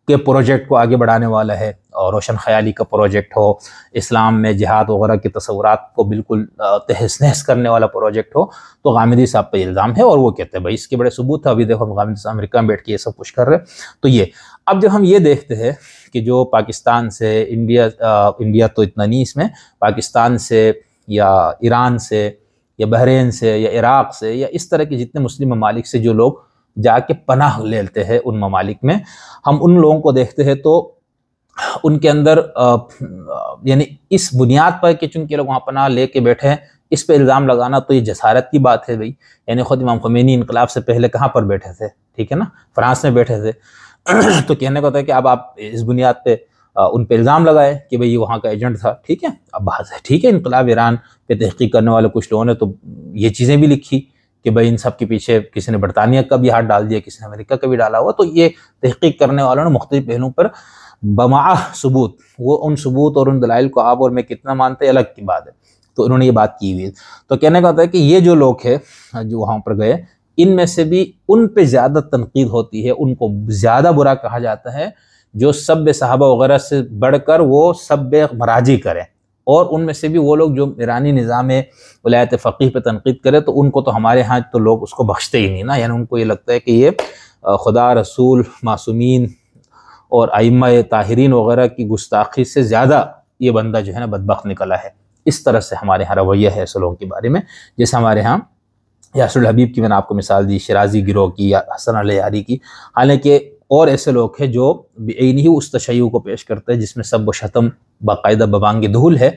کے پروجیکٹ کو آگے بڑھانے والا ہے، اور روشن خیالی کا پروجیکٹ ہو، اسلام میں جہاد وغیرہ کے تصورات کو بالکل تہس نہس کرنے والا پروجیکٹ ہو، تو غامدی صاحب پہ الزام ہے، اور وہ کہتے ہیں بھائی اس کے بڑے ثبوت ہے، ابھی دیکھو غامدی صاحب امریکہ میں بیٹھ کے یہ سب کچھ کر رہے۔ تو یہ اب جب ہم یہ دیکھتے ہیں کہ جو پاکستان سے انڈیا تو اتنا نہیں، اس میں پاکستان سے یا ایران سے یا بحرین سے یا عراق سے یا اس طرح کے جتنے مسلم ممالک سے جو لوگ جا کے پناہ لیتے ہیں ان ممالک میں، ہم ان لوگوں کو دیکھتے ہیں تو ان کے اندر یعنی اس بنیاد پر کہ چونکہ لوگ وہاں پناہ لے کے بیٹھے ہیں، اس پہ الزام لگانا تو یہ جسارت کی بات ہے بھائی۔ یعنی خود امام خمینی انقلاب سے پہلے کہاں پر بیٹھے تھے؟ ٹھیک ہے نا، فرانس میں بیٹھے تھے۔ تو کہنے کو ہوتا ہے کہ اب آپ اس بنیاد پہ ان پہ الزام لگائے کہ بھئی یہ وہاں کا ایجنٹ تھا، ٹھیک ہے۔ اب بات ہے، ٹھیک ہے، انقلاب ایران پہ تحقیق کرنے والے کچھ لوگوں نے تو یہ چیزیں بھی لکھی کہ بھئی ان سب کے پیچھے کسی نے برطانیہ کا بھی ہاتھ ڈال دیا، کسی نے امریکہ کا بھی ڈالا ہوا۔ تو یہ تحقیق کرنے والوں نے مختلف پہلوؤں پر بمعہ ثبوت، وہ ان ثبوت اور ان دلائل کو آپ اور میں کتنا مانتے ہیں الگ کی بات ہے، تو انہوں نے یہ بات کی ہوئی ہے۔ تو کہنے کا ہوتا ہے کہ یہ جو لوگ ہیں جو وہاں پر گئے، ان میں سے بھی ان پہ زیادہ تنقید ہوتی ہے، ان کو زیادہ برا کہا جاتا ہے جو سب صحابہ وغیرہ سے بڑھ کر وہ سب مراجی کریں، اور ان میں سے بھی وہ لوگ جو ایرانی نظام ولایت فقیہ پہ تنقید کرے، تو ان کو تو ہمارے ہاں تو لوگ اس کو بخشتے ہی نہیں نا۔ یعنی ان کو یہ لگتا ہے کہ یہ خدا، رسول، معصومین اور ائمہ طاہرین وغیرہ کی گستاخی سے زیادہ یہ بندہ جو ہے نا بدبخت نکلا ہے۔ اس طرح سے ہمارے ہاں رویہ ہے ایسے لوگوں کے بارے میں، جیسے ہمارے ہاں یاسر الحبیب کی میں نے آپ کو مثال دی، شیرازی گروہ کی یا حسن الیاری کی۔ حالانکہ اور ایسے لوگ ہیں جو بعینہ ہی اس تشیع کو پیش کرتے ہیں جس میں سب و شتم باقاعدہ ببانگ دہل ہے،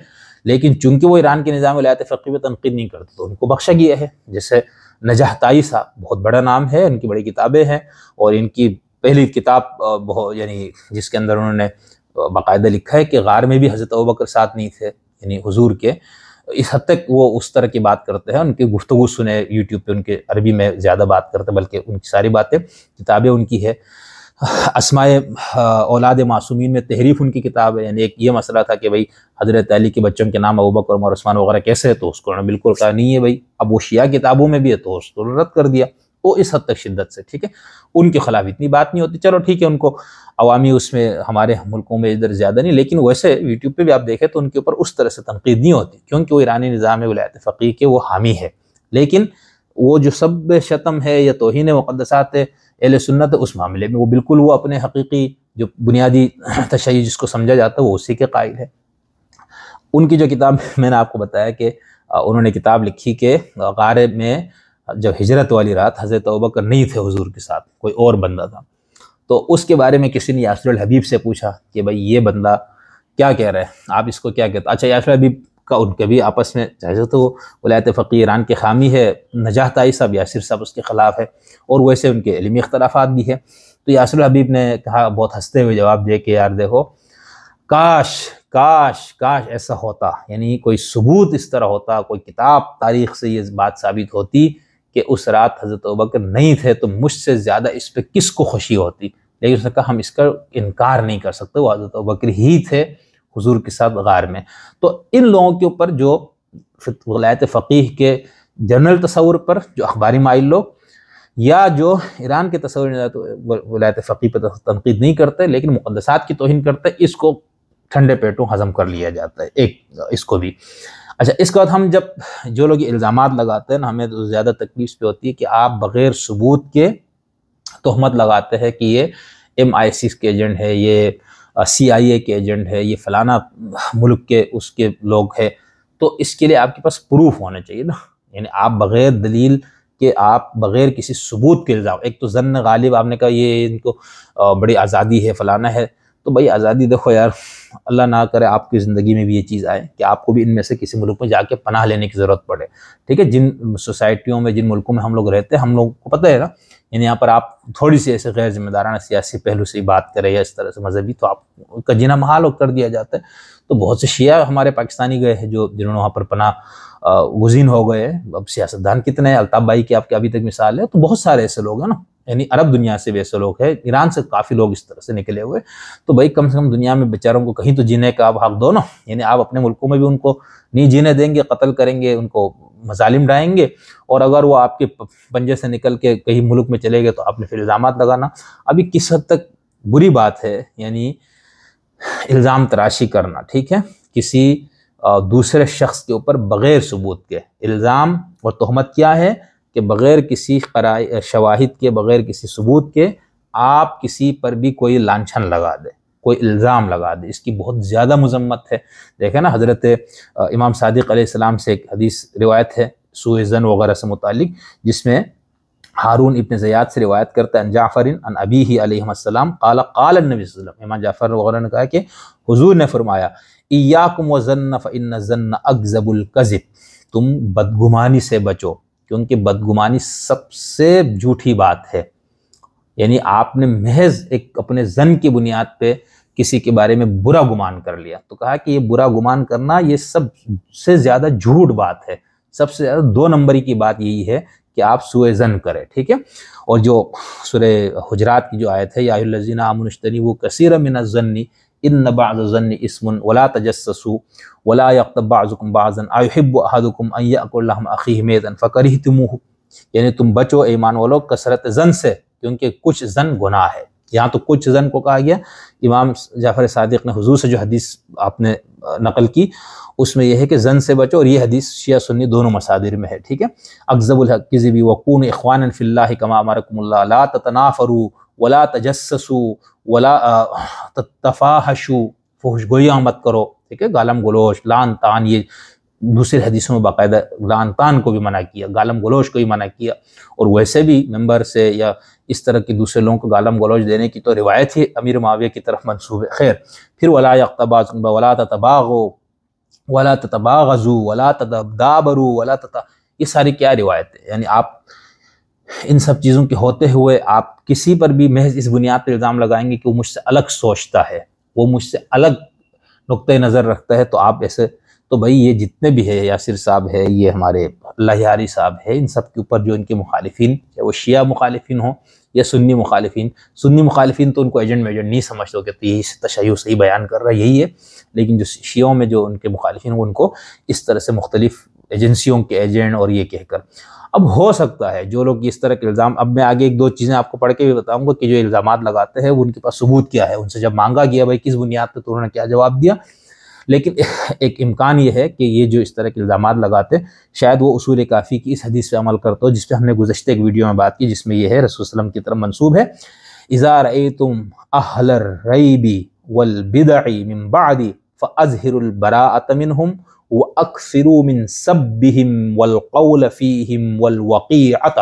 لیکن چونکہ وہ ایران کے نظام ولایت فقیہ پہ تنقید نہیں کرتے تو ان کو بخشا گیا ہے۔ جیسے نجاح طائی صاحب، بہت بڑا نام ہے، ان کی بڑی کتابیں ہیں، اور ان کی پہلی کتاب یعنی جس کے اندر انہوں نے باقاعدہ لکھا ہے کہ غار میں بھی حضرت ابوبکر ساتھ نہیں تھے، یعنی حضور کے، اس حد تک وہ اس طرح کی بات کرتے ہیں۔ ان کی گفتگو سنے یوٹیوب پہ، ان کے عربی میں زیادہ بات کرتے ہیں، بلکہ ان کی ساری باتیں کتابیں ان کی ہے۔ اسماء اولاد معصومین میں تحریف ان کی کتاب ہے، یعنی ایک یہ مسئلہ تھا کہ بھئی حضرت علی کے بچوں کے نام ابوبکر، عمر، عثمان وغیرہ کیسے ہے، تو اس کو انہوں نے بالکل کہا نہیں ہے بھئی، اب وہ شیعہ کتابوں میں بھی ہے تو اس کو رد کر دیا، وہ اس حد تک شدت سے، ٹھیک ہے۔ ان کے خلاف اتنی بات نہیں ہوتی، چلو ٹھیک ہے، ان کو عوامی اس میں ہمارے ملکوں میں ادھر زیادہ نہیں، لیکن ویسے یوٹیوب پہ بھی آپ دیکھیں تو ان کے اوپر اس طرح سے تنقید نہیں ہوتی، کیونکہ وہ ایرانی نظام ولایت فقیہ کے وہ حامی ہے۔ لیکن وہ جو سب شتم ہے یا توہین مقدسات اہل سنت، اس معاملے میں وہ بالکل وہ اپنے حقیقی جو بنیادی تشیع جس کو سمجھا جاتا ہے وہ اسی کے قائل ہے۔ ان کی جو کتاب میں نے آپ کو بتایا کہ انہوں نے کتاب لکھی کہ غار میں جب ہجرت والی رات حضرت ابوبکر نہیں تھے حضور کے ساتھ، کوئی اور بندہ تھا، تو اس کے بارے میں کسی نے یاسر الحبیب سے پوچھا کہ بھئی یہ بندہ کیا کہہ رہا ہے، آپ اس کو کیا کہتے ہیں؟ اچھا، یاسر الحبیب کا ان کے بھی آپس میں چاہے تو ولایت فقیہ ایران کے حامی ہے، نجاح طائی صاحب، یاسر صاحب اس کے خلاف ہے، اور ویسے ان کے علمی اختلافات بھی ہے۔ تو یاسر الحبیب نے کہا بہت ہنستے ہوئے جواب دے کہ یار دیکھو، کاش کاش کاش ایسا ہوتا، یعنی کوئی ثبوت اس طرح ہوتا، کوئی کتاب تاریخ سے یہ بات ثابت ہوتی کہ اس رات حضرت ابوبکر نہیں تھے، تو مجھ سے زیادہ اس پہ کس کو خوشی ہوتی۔ لیکن اس نے کہا ہم اس کا انکار نہیں کر سکتے، وہ حضرت ابوبکر ہی تھے حضور کے ساتھ غار میں۔ تو ان لوگوں کے اوپر جو ولایت فقیہ کے جنرل تصور پر جو اخباری مائل لوگ، یا جو ایران کے تصور ولایت فقیہ پر تنقید نہیں کرتے لیکن مقدسات کی توہین کرتے، اس کو ٹھنڈے پیٹوں ہضم کر لیا جاتا ہے، ایک اس کو بھی۔ اچھا، اس کے بعد ہم جب جو لوگ الزامات لگاتے ہیں نا، ہمیں تو زیادہ تکلیف پہ ہوتی ہے کہ آپ بغیر ثبوت کے تہمت لگاتے ہیں کہ یہ MI6 کے ایجنٹ ہے، یہ CIA کے ایجنٹ ہے، یہ فلانا ملک کے اس کے لوگ ہیں، تو اس کے لیے آپ کے پاس پروف ہونا چاہیے نا، یعنی آپ بغیر دلیل کہ آپ بغیر کسی ثبوت کے الزام، ایک تو ظن غالب، آپ نے کہا یہ ان کو بڑی آزادی ہے فلانا ہے، تو بھائی آزادی دیکھو یار، اللہ نہ کرے آپ کی زندگی میں بھی یہ چیز آئے کہ آپ کو بھی ان میں سے کسی ملک میں جا کے پناہ لینے کی ضرورت پڑے، ٹھیک ہے، جن سوسائٹیوں میں جن ملکوں میں ہم لوگ رہتے ہیں ہم لوگوں کو پتہ ہے نا، یعنی یہاں پر آپ تھوڑی سی ایسے غیر ذمہ دارانہ سیاسی پہلو سے بات کریں یا اس طرح سے مذہبی، تو آپ کا جینا محال کر دیا جاتا ہے۔ تو بہت سے شیعہ ہمارے پاکستانی گئے ہیں جنہوں نے وہاں پر پناہ گزین ہو گئے ہیں، اب سیاستدان کتنے ہیں، الطاف بھائی کی آپ کے ابھی تک مثال ہے، تو بہت سارے ایسے لوگ ہیں نا، یعنی عرب دنیا سے بھی ایسے لوگ ہیں، ایران سے کافی لوگ اس طرح سے نکلے ہوئے، تو بھائی کم سے کم دنیا میں بیچاروں کو کہیں تو جینے کا آپ حق دو نا، یعنی آپ اپنے ملکوں میں بھی ان کو نہیں جینے دیں گے، قتل کریں گے، ان کو مظالم ڈائیں گے، اور اگر وہ آپ کے پنجے سے نکل کے کہیں ملک میں چلے گئے تو آپ نے پھر الزامات لگانا۔ ابھی کس حد تک بری بات ہے یعنی الزام تراشی کرنا، ٹھیک ہے، کسی دوسرے شخص کے اوپر بغیر ثبوت کے الزام اور تہمت کیا ہے کہ بغیر کسی شواہد کے، بغیر کسی ثبوت کے آپ کسی پر بھی کوئی لانچھن لگا دے، کوئی الزام لگا دے، اس کی بہت زیادہ مذمت ہے۔ دیکھیں نا، حضرت امام صادق علیہ السلام سے ایک حدیث روایت ہے سوء ظن وغیرہ سے متعلق، جس میں ہارون ابن زیاد سے روایت کرتا ہے ان جعفر عن ابیہ علیہ السلام قال قال النبی صلی اللہ علیہ وسلم، امام جعفر وغیرہ نے کہا کہ حضور نے فرمایا ایاکم وظن فإن الظن اکذب الکذب، تم بدگمانی سے بچو کیونکہ بدگمانی سب سے جھوٹی بات ہے، یعنی آپ نے محض ایک اپنے ظن کی بنیاد پہ کسی کے بارے میں برا گمان کر لیا، تو کہا کہ یہ برا گمان کرنا یہ سب سے زیادہ جھوٹ بات ہے، سب سے زیادہ 2 نمبری کی بات یہی ہے کہ آپ سوء ظن کریں، ٹھیک ہے۔ اور جو سورہ حجرات کی جو آیت ہے یا ایھا الذین آمنوا اجتنبوا کثیرا من الظن ان بعض الظن اسم ولا تجسسوا ولا یغتب بعضکم بعضا ایحب احدکم ان یأکل لحم اخیہ میتا فکرہتموہ، یعنی تم بچو ایمان والو کثرت ظن سے کیونکہ کچھ ظن گناہ ہے۔ یہاں تو کچھ ظن کو کہا گیا، امام جعفر صادق نے حضور سے جو حدیث آپ نے نقل کی اس میں یہ ہے کہ ظن سے بچو، اور یہ حدیث شیعہ سنی دونوں مصادر میں ہے، ٹھیک ہے۔ اکذب الکذب وکونوا اخوانا فی اللہ کما امرکم اللہ لا تتنافروا ولا تجسسوا ولا تتفاحشوا، فحش گویاں مت کرو، ٹھیک ہے، گالم گلوچ لعن طعن، یہ دوسری حدیثوں میں باقاعدہ لعن طعن کو بھی منع کیا، گالم گلوچ کو بھی منع کیا، اور ویسے بھی ممبر سے یا اس طرح کی دوسرے لوگوں کو گالم گلوچ دینے کی تو روایت ہی امیر معاویہ کی طرف منسوب ہے۔ خیر، پھر ولا یغتب بعضکم ولا تتباغوا ولا تتباغضوا ولا تدابروا یہ ساری کیا روایت ہے، یعنی آپ ان سب چیزوں کے ہوتے ہوئے آپ کسی پر بھی محض اس بنیاد پر الزام لگائیں گے کہ وہ مجھ سے الگ سوچتا ہے، وہ مجھ سے الگ نقطۂ نظر رکھتا ہے، تو آپ ایسے، تو بھائی یہ جتنے بھی ہے، یاسر صاحب ہے، یہ ہمارے اللہ یاری صاحب ہے، ان سب کے اوپر جو ان کے مخالفین، چاہے وہ شیعہ مخالفین ہوں یا سنی مخالفین تو ان کو ایجنٹ میجنٹ نہیں سمجھتے ہو کہ یہی تشیع صحیح بیان کر رہا ہے، یہی ہے، لیکن جو شیعوں میں جو ان کے مخالفین وہ ان کو اس طرح سے مختلف ایجنسیوں کے ایجنٹ اور یہ کہہ کر، اب ہو سکتا ہے جو لوگ اس طرح کے الزام، اب میں آگے 1-2 چیزیں آپ کو پڑھ کے بھی بتاؤں گا کہ جو الزامات لگاتے ہیں وہ ان کے پاس ثبوت کیا ہے، ان سے جب مانگا گیا بھائی کس بنیاد پہ، تو انہوں نے کیا جواب دیا، لیکن ایک امکان یہ ہے کہ یہ جو اس طرح کے الزامات لگاتے شاید وہ اصول کافی کی اس حدیث پہ عمل کرتے ہو جس پہ ہم نے گزشتہ ایک ویڈیو میں بات کی، جس میں یہ ہے رسول صلی اللہ علیہ وسلم کی طرف منسوب ہے اذا رأیتم اہل الریب والبدع من بعد فاظہروا البراءة منہم واکثروا من سبہم والقول فیہم والوقیعۃ،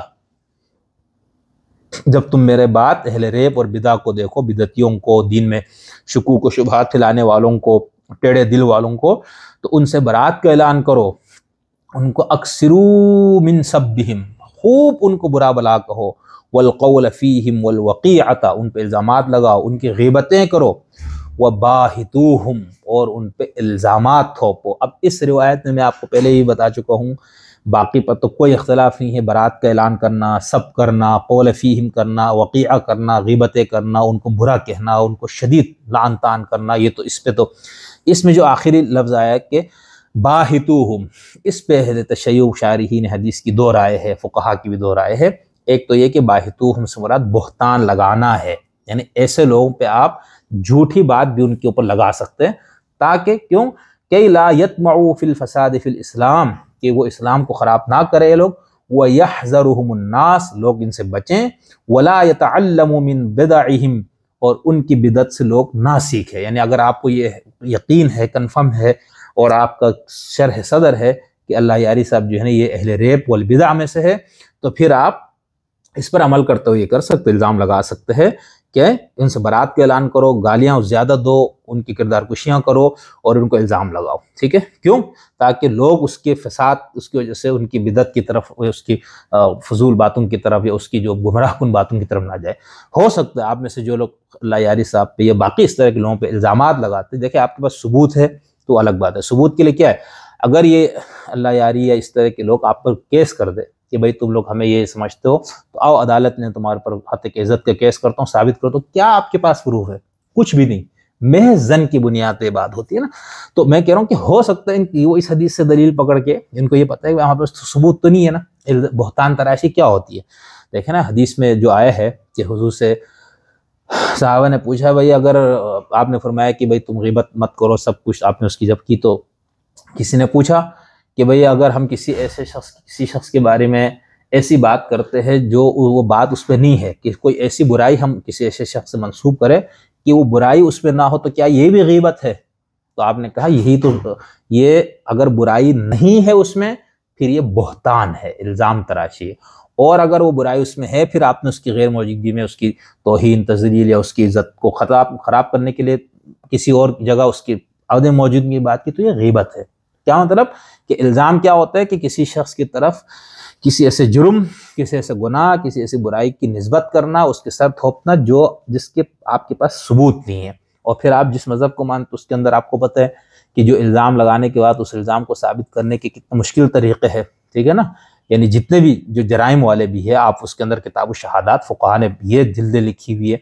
جب تم میرے بات اہل ریب اور بدع کو دیکھو، بدعتیوں کو، دین میں شکوک و شبہات پھیلانے والوں کو، ٹیڑے دل والوں کو، تو ان سے برات کا اعلان کرو، ان کو اکثروا من سبہم، خوب ان کو برا بلا کہو، والقول فیہم والوقیعۃ، ان پہ الزامات لگاؤ، ان کی غیبتیں کرو، وباہتوہم، اور ان پہ الزامات تھوپو۔ اب اس روایت میں آپ کو پہلے ہی بتا چکا ہوں، باقی پر تو کوئی اختلاف نہیں ہے، برات کا اعلان کرنا، سب کرنا، قول فیہم کرنا، وقیعہ کرنا، غیبتیں کرنا، ان کو برا کہنا، ان کو شدید لعن طعن کرنا، یہ تو اس پہ تو اس میں جو آخری لفظ آیا کہ باہتوہم، اس پہ اہل تشیع شارحین حدیث کی 2 رائے ہے، فقہا کی بھی 2 رائے ہے۔ ایک تو یہ کہ باہتوہم سے مراد بہتان لگانا ہے، یعنی ایسے لوگوں پہ آپ جھوٹی بات بھی ان کے اوپر لگا سکتے ہیں، تاکہ کیوں کہ لا یطمعوا فی الفساد فی الاسلام، کہ وہ اسلام کو خراب نہ کرے لوگ، وَيَحْذَرُهُمُ النَّاسِ، لوگ ان سے بچیں، وَلَا يَتَعَلَّمُوا مِن بِدَعِهِمْ، اور ان کی بدعت سے لوگ نہ سیکھیں، یعنی اگر آپ کو یہ یقین ہے، کنفرم ہے اور آپ کا شرح صدر ہے کہ اللہ یاری صاحب جو ہے نا یہ اہل ریپ والبدع میں سے ہے، تو پھر آپ اس پر عمل کرتے ہوئے یہ کر سکتے، الزام لگا سکتے ہیں کہ ان سے برات کا اعلان کرو، گالیاں زیادہ دو، ان کی کردار کشیاں کرو اور ان کو الزام لگاؤ، ٹھیک ہے؟ کیوں؟ تاکہ لوگ اس کے فساد، اس کی وجہ سے ان کی بدعت کی طرف، اس کی فضول باتوں کی طرف یا اس کی جو گمراہ کن باتوں کی طرف نہ جائے۔ ہو سکتا ہے آپ میں سے جو لوگ اللہ یاری صاحب پہ یا باقی اس طرح کے لوگوں پہ الزامات لگاتے ہیں، دیکھیں آپ کے پاس ثبوت ہے تو الگ بات ہے۔ ثبوت کے لیے کیا ہے؟ اگر یہ اللہ یاری یا اس طرح کے لوگ آپ پر کیس کر دے کہ بھئی تم لوگ ہمیں یہ سمجھتے ہو، تو آؤ عدالت نے تمہارے پر ہتک عزت کا کیس کرتا ہوں، ثابت کرتا ہوں، کیا آپ کے پاس پروف ہے؟ کچھ بھی نہیں، محض ظن کی بنیاد پہ بات ہوتی ہے نا۔ تو میں کہہ رہا ہوں کہ ہو سکتا ہے وہ اس حدیث سے دلیل پکڑ کے، ان کو یہ پتہ ہے کہ وہاں پہ ثبوت تو نہیں ہے نا، بہتان تراشی کیا ہوتی ہے؟ دیکھیں نا حدیث میں جو آیا ہے کہ حضور سے صحابہ نے پوچھا بھئی اگر آپ نے فرمایا کہ بھئی تم غیبت مت کرو، سب کچھ آپ نے اس کی جب کی، تو کسی نے پوچھا کہ بھئی اگر ہم کسی شخص کے بارے میں ایسی بات کرتے ہیں جو وہ بات اس پہ نہیں ہے، کہ کوئی ایسی برائی ہم کسی ایسے شخص سے منسوب کرے کہ وہ برائی اس پہ نہ ہو، تو کیا یہ بھی غیبت ہے؟ تو آپ نے کہا یہی تو، یہ اگر برائی نہیں ہے اس میں پھر یہ بہتان ہے، الزام تراشی ہے، اور اگر وہ برائی اس میں ہے پھر آپ نے اس کی غیر موجودگی میں اس کی توہین، تذلیل یا اس کی عزت کو خراب کرنے کے لیے کسی اور جگہ اس کی عدم موجودگی کی بات کی، تو یہ غیبت ہے۔ کیا مطلب کہ الزام کیا ہوتا ہے کہ کسی شخص کی طرف کسی ایسے جرم، کسی ایسے گناہ، کسی ایسی برائی کی نسبت کرنا، اس کے سر تھوپنا جس کے آپ کے پاس ثبوت نہیں ہے، اور پھر آپ جس مذہب کو مانتے اس کے اندر آپ کو پتہ ہے کہ جو الزام لگانے کے بعد اس الزام کو ثابت کرنے کے کتنے مشکل طریقے ہیں، ٹھیک ہے نا؟ یعنی جتنے بھی جو جرائم والے بھی ہے، آپ اس کے اندر کتاب و شہادات، فقہاء نے یہ جلدیں لکھی ہوئی ہے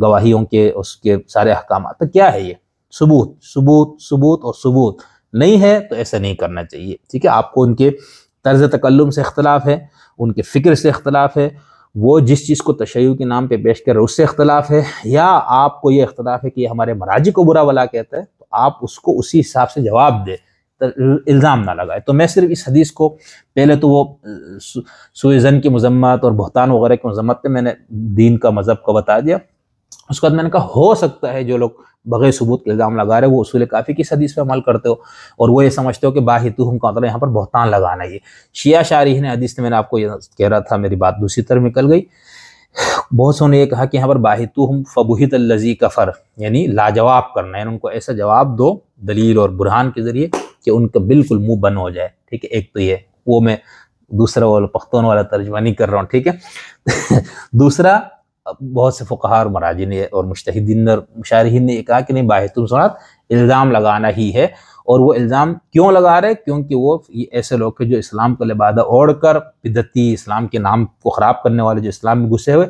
گواہیوں کے، اس کے سارے احکامات، تو کیا ہے یہ؟ ثبوت، ثبوت، ثبوت اور ثبوت نہیں ہے تو ایسا نہیں کرنا چاہیے، ٹھیک ہے؟ آپ کو ان کے طرز تکلم سے اختلاف ہے، ان کے فکر سے اختلاف ہے، وہ جس چیز کو تشیع کے نام پہ پیش کر رہے اس سے اختلاف ہے، یا آپ کو یہ اختلاف ہے کہ یہ ہمارے مراجع کو برا بلا کہتا ہے، تو آپ اس کو اسی حساب سے جواب دے، الزام نہ لگائے۔ تو میں صرف اس حدیث کو پہلے تو وہ سوء ظن کی مذمت اور بہتان وغیرہ کی مذمت میں نے دین کا مذہب کو بتا دیا، اس کے بعد میں نے کہا ہو سکتا ہے جو لوگ بغیر ثبوت کے الزام لگا رہے وہ اصول کافی کی حدیث پہ عمل کرتے ہو، اور وہ یہ سمجھتے ہو کہ باہتوہم کا مطلب یہاں پر بہتان لگانا ہے۔ شیعہ شارحین حدیث نے، میں نے آپ کو یہ کہہ رہا تھا، میری بات دوسری طرف نکل گئی، بہت سو نے یہ کہا کہ یہاں پر باہتوہم فبہت الذی کفر، یعنی لاجواب کرنا، یعنی ان کو ایسا جواب دو دلیل اور برہان کے ذریعے کہ ان کا بالکل منہ بند ہو جائے، ٹھیک ہے؟ ایک تو یہ، وہ میں دوسرا والا پختون والا ترجمہ نہیں کر رہا ہوں، ٹھیک ہے؟ دوسرا، بہت سے فقہاء اور مراجع نے اور مجتہدین اور مشارحین نے یہ کہا کہ نہیں، باہتوہم سنات الزام لگانا ہی ہے، اور وہ الزام کیوں لگا رہے؟ کیونکہ وہ ایسے لوگ ہیں جو اسلام کا لبادہ اوڑھ کر بدعتی، اسلام کے نام کو خراب کرنے والے، جو اسلام میں گھسے ہوئے،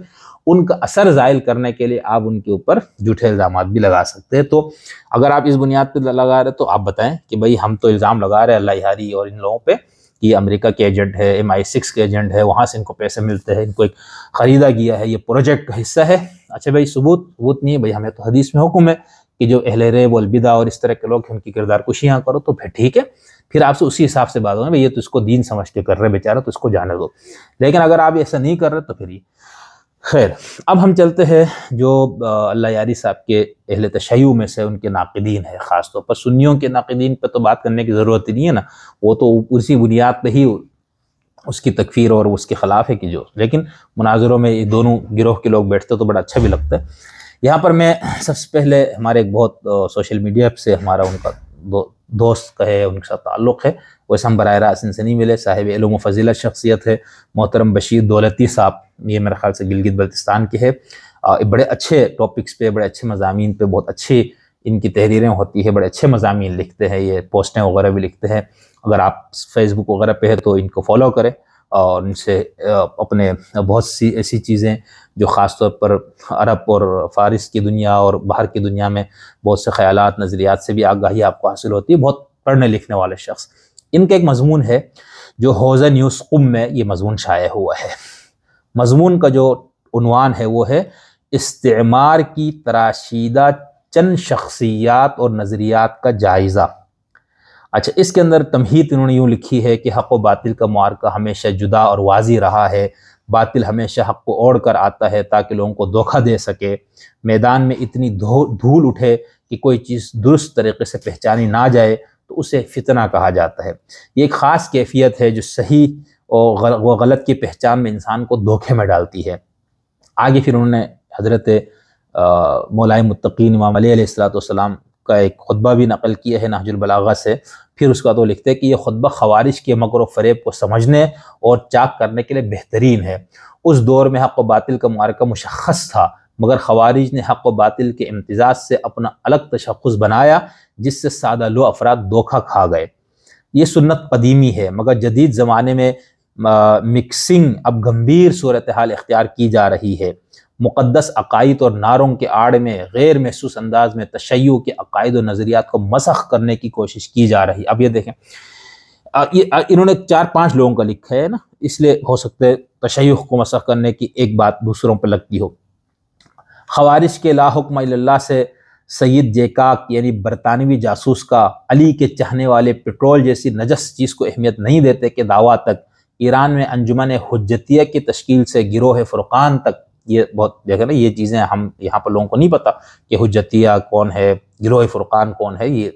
ان کا اثر زائل کرنے کے لیے آپ ان کے اوپر جھوٹے الزامات بھی لگا سکتے ہیں۔ تو اگر آپ اس بنیاد پہ لگا رہے تو آپ بتائیں کہ بھئی ہم تو الزام لگا رہے ہیں اللہ یاری اور ان لوگوں پہ، یہ امریکہ کے ایجنٹ ہے، MI6 کے ایجنٹ ہے، وہاں سے ان کو پیسے ملتے ہیں، ان کو ایک خریدا گیا ہے، یہ پروجیکٹ کا حصہ ہے۔ اچھا بھائی ثبوت نہیں ہے، بھائی ہمیں تو حدیث میں حکم ہے کہ جو اہل ریب والبدع اور اس طرح کے لوگ ہیں ان کی کردار کشیاں کرو، تو پھر ٹھیک ہے، پھر آپ سے اسی حساب سے بات ہوگی، بھائی یہ تو اس کو دین سمجھ کے کر رہے بیچارہ، تو اس کو جانے دو۔ لیکن اگر آپ ایسا نہیں کر رہے تو پھر یہ خیر۔ اب ہم چلتے ہیں جو اللہ یاری صاحب کے اہل تشیع میں سے ان کے ناقدین ہیں، خاص طور پر سنیوں کے ناقدین پہ تو بات کرنے کی ضرورت ہی نہیں ہے نا، وہ تو اسی بنیاد پہ ہی اس کی تکفیر اور اس کے خلاف ہے کہ جو، لیکن مناظروں میں یہ دونوں گروہ کے لوگ بیٹھتے تو بڑا اچھا بھی لگتا ہے۔ یہاں پر میں سب سے پہلے ہمارے ایک بہت سوشل میڈیا سے ہمارا ان کا دوست کہے، ان کے ساتھ تعلق ہے، ویسے ہم براہ راست ان سے نہیں ملے، صاحب علم و فضیلت شخصیت ہے محترم بشیر دولتی صاحب، یہ میرے خیال سے گلگت بلتستان کے ہے، بڑے اچھے ٹاپکس پہ، بڑے اچھے مضامین پہ، بہت اچھی ان کی تحریریں ہوتی ہے، بڑے اچھے مضامین لکھتے ہیں، یہ پوسٹیں وغیرہ بھی لکھتے ہیں۔ اگر آپ فیس بک وغیرہ پہ ہے تو ان کو فالو کریں، اور ان سے اپنے بہت سی ایسی چیزیں جو خاص طور پر عرب اور فارس کی دنیا اور باہر کی دنیا میں بہت سے خیالات، نظریات سے بھی آگاہی آپ کو حاصل ہوتی ہے، بہت پڑھنے لکھنے والے شخص۔ ان کا ایک مضمون ہے جو حوزہ نیوز قم میں یہ مضمون شائع ہوا ہے۔ مضمون کا جو عنوان ہے وہ ہے استعمار کی تراشیدہ چند شخصیات اور نظریات کا جائزہ۔ اچھا، اس کے اندر تمہید انہوں نے یوں لکھی ہے کہ حق و باطل کا معرکہ ہمیشہ جدا اور واضح رہا ہے، باطل ہمیشہ حق کو اوڑھ کر آتا ہے تاکہ لوگوں کو دھوکہ دے سکے، میدان میں اتنی دھول اٹھے کہ کوئی چیز درست طریقے سے پہچانی نہ جائے تو اسے فتنہ کہا جاتا ہے۔ یہ ایک خاص کیفیت ہے جو صحیح اور غلط کی پہچان میں انسان کو دھوکے میں ڈالتی ہے۔ آگے پھر انہوں نے حضرت مولائے متقین امام علی علیہ السلام کا ایک خطبہ بھی نقل کیا ہے نہج البلاغہ سے۔ پھر اس کے بعد وہ لکھتے ہیں کہ یہ خطبہ خوارج کے مکر و فریب کو سمجھنے اور چاک کرنے کے لیے بہترین ہے۔ اس دور میں حق و باطل کا معرکہ مشخص تھا، مگر خوارج نے حق و باطل کے امتزاج سے اپنا الگ تشخص بنایا، جس سے سادہ لو افراد دھوکہ کھا گئے۔ یہ سنت قدیمی ہے، مگر جدید زمانے میں مکسنگ اب گمبھیر صورتحال اختیار کی جا رہی ہے۔ مقدس عقائد اور نعروں کے آڑ میں غیر محسوس انداز میں تشیع کے عقائد و نظریات کو مسخ کرنے کی کوشش کی جا رہی۔ اب یہ دیکھیں، انہوں نے 4-5 لوگوں کا لکھا ہے نا، اس لیے ہو سکتا ہے تشیع کو مسخ کرنے کی ایک بات دوسروں پہ لگتی ہو۔ خوارج کے لا حکم الا اللہ سے سید جیکاک یعنی برطانوی جاسوس کا علی کے چاہنے والے پٹرول جیسی نجس چیز کو اہمیت نہیں دیتے کہ دعویٰ تک، ایران میں انجمن حجتیہ کی تشکیل سے گروہ فرقان تک، یہ بہت دیکھیں نا، یہ چیزیں ہم یہاں پر لوگوں کو نہیں پتہ کہ حجتیہ کون ہے، گروہ فرقان کون ہے۔ یہ